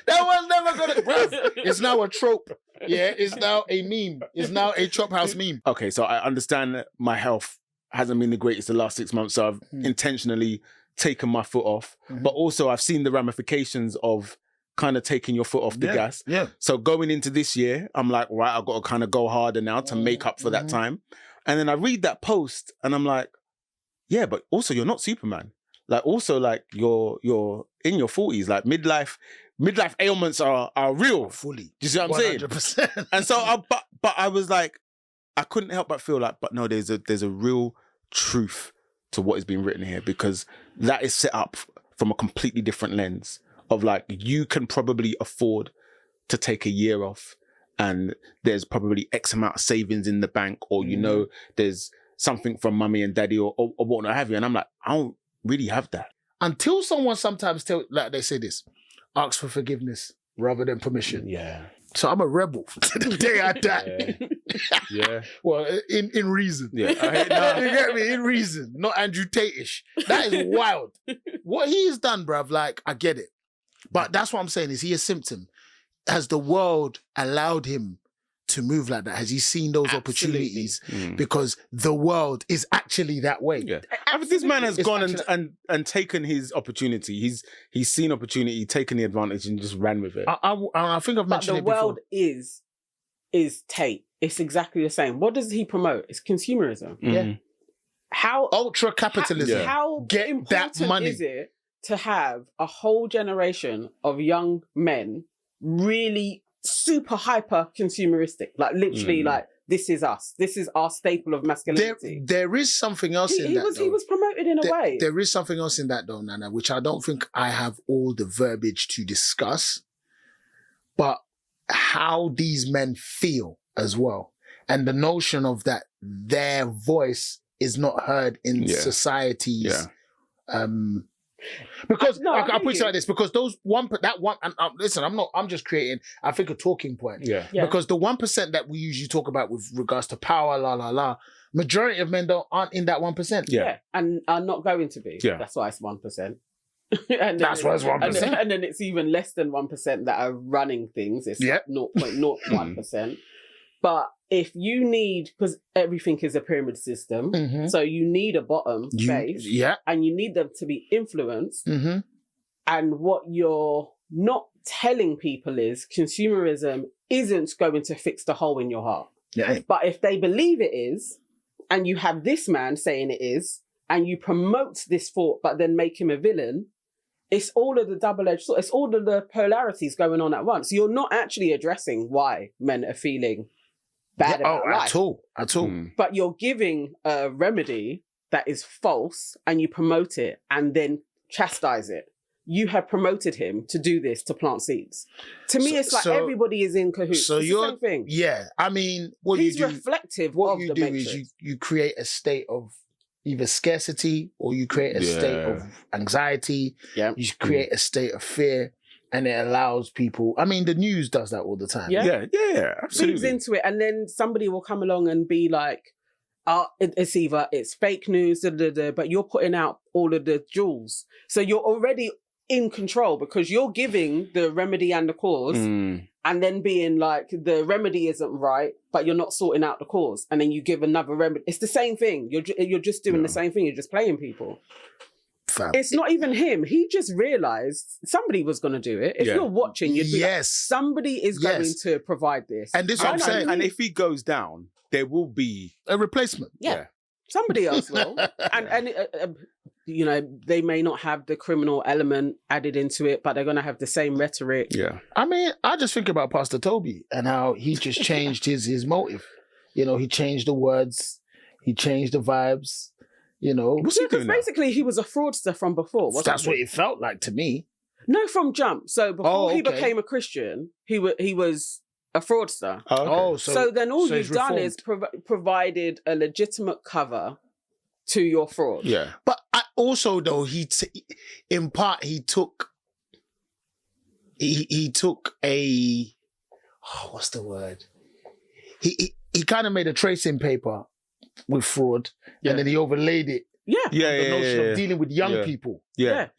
That was never going to... Bruv, it's now a trope. Yeah, it's now a meme. It's now a Chophouse meme. Okay, so I understand that my health hasn't been the greatest the last 6 months, so I've intentionally taken my foot off. But also I've seen the ramifications of kind of taking your foot off the gas. Yeah. So going into this year, I'm like, right, I've got to kind of go harder now to make up for that time. And then I read that post and I'm like, yeah, but also you're not Superman. Like also like you're in your 40s, like midlife ailments are real. Fully. Do you see what I'm 100%. saying? And so but I was like, I couldn't help but feel like, but no, there's a real truth to what is being written here, because that is set up from a completely different lens of like, you can probably afford to take a year off and there's probably X amount of savings in the bank, or, you know, there's something from mummy and daddy or whatnot have you. And I'm like, I don't really have that. Until someone sometimes like they say this, ask for forgiveness rather than permission. Yeah. So I'm a rebel to the day I die. Yeah. Well, in reason. Yeah. You get me? In reason. Not Andrew Tate-ish. That is wild. What he has done, bruv, like, I get it. But that's what I'm saying. Is he a symptom? Has the world allowed him to move like that? Has he seen those opportunities? Because the world is actually that way. Yeah. This man has gone and taken his opportunity. He's seen opportunity, taken the advantage, and just ran with it. I think I've mentioned it before. The world is Tate. It's exactly the same. What does he promote? It's consumerism. Yeah. How ultra capitalism? How get important that money is it to have a whole generation of young men really super hyper consumeristic? Like literally, like this is us. This is our staple of masculinity. There is something else in that. He was promoted in a way. There is something else in that though, Nana, which I don't think I have all the verbiage to discuss. But how these men feel as well, and the notion of that their voice is not heard in societies. Because I'll put it like this: because listen, I'm just creating, I think, a talking point. Yeah. Because the 1% that we usually talk about with regards to power, majority of men aren't in that 1%. Yeah, and are not going to be. Yeah, that's why it's 1%. That's why it's 1%. And then it's even less than 1% that are running things. It's 0.01%. But if you need, because everything is a pyramid system, so you need a bottom base, and you need them to be influenced. And what you're not telling people is consumerism isn't going to fix the hole in your heart. Yeah. But if they believe it is, and you have this man saying it is, and you promote this thought, but then make him a villain, it's all of the double-edged sword. It's all of the polarities going on at once. You're not actually addressing why men are feeling bad about life. At all. But you're giving a remedy that is false, and you promote it and then chastise it. You have promoted him to do this, to plant seeds. To me, it's like everybody is in cahoots. So it's the same thing. Yeah. I mean, he's reflective of the Matrix. Is you create a state of either scarcity, or you create a state of anxiety. Yeah. You create a state of fear, and it allows people. I mean, the news does that all the time. Yeah, absolutely. Feeds into it, and then somebody will come along and be like, it's fake news, but you're putting out all of the jewels. So you're already in control because you're giving the remedy and the cause and then being like, the remedy isn't right, but you're not sorting out the cause. And then you give another remedy. It's the same thing. You're just doing the same thing. You're just playing people. It's not even him. He just realized somebody was going to do it. If you're watching, you'd be like, somebody is going to provide this. And this is what I'm saying. And if he goes down, there will be a replacement. Yeah. Somebody else will. and you know, they may not have the criminal element added into it, but they're going to have the same rhetoric. Yeah. I mean, I just think about Pastor Toby and how he just changed his motive. You know, he changed the words, he changed the vibes. You know, because basically he was a fraudster from before. That's what it felt like to me. No, from jump. So before he became a Christian, he was a fraudster. So then all you've done is provided a legitimate cover to your fraud. Yeah, but also though in part he took a what's the word? He kind of made a tracing paper with fraud, and then he overlaid it. The notion of dealing with young people. Yeah.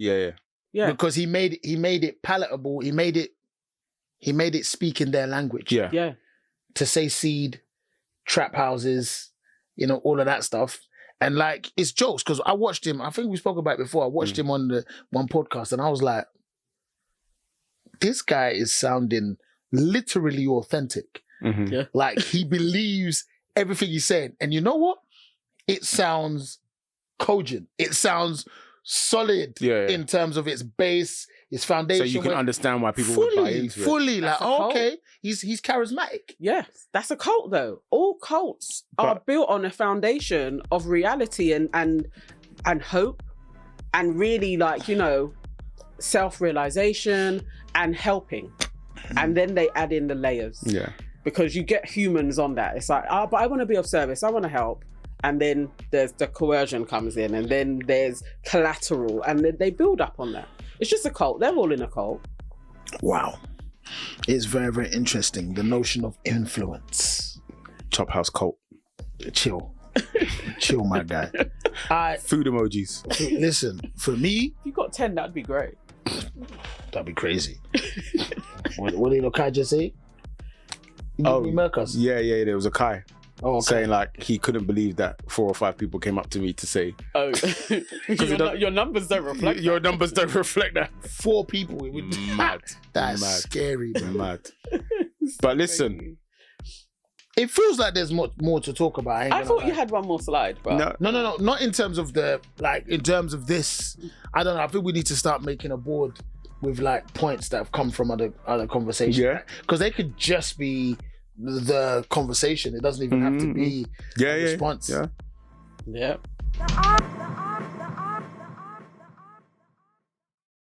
Because he made it palatable. He made it speak in their language. Yeah. To say seed, trap houses, you know, all of that stuff. And like, it's jokes because I watched him. I think we spoke about it before. I watched him on the one podcast, and I was like, this guy is sounding literally authentic. Like he believes everything he's saying. And you know what? It sounds cogent. It sounds solid in terms of its base, its foundation. So you can understand why people would buy into it. Fully, like, okay, he's charismatic. Yeah, that's a cult though. All cults are built on a foundation of reality and hope and really, like, you know, self-realization and helping. And then they add in the layers. Yeah. Because you get humans on that. It's like, but I want to be of service. I want to help. And then there's the coercion comes in, and then there's collateral, and then they build up on that. It's just a cult. They're all in a cult. Wow. It's very, very interesting. The notion of influence. Chophouse cult. Chill. Chill, my guy. Food emojis. Listen, for me... If you got 10, that'd be great. That'd be crazy. What did Kai just say? Yeah, there was a Kai saying like he couldn't believe that 4 or 5 people came up to me to say, your numbers don't reflect your numbers don't reflect that. 4 people. Mad. That's scary, man. Mad. But listen, it feels like there's more to talk about. I thought you had one more slide, bro. No, not in terms of in terms of this. I don't know. I think we need to start making a board with like points that have come from other conversations. Yeah. Because they could just be the conversation. It doesn't even have to be a response. Yeah.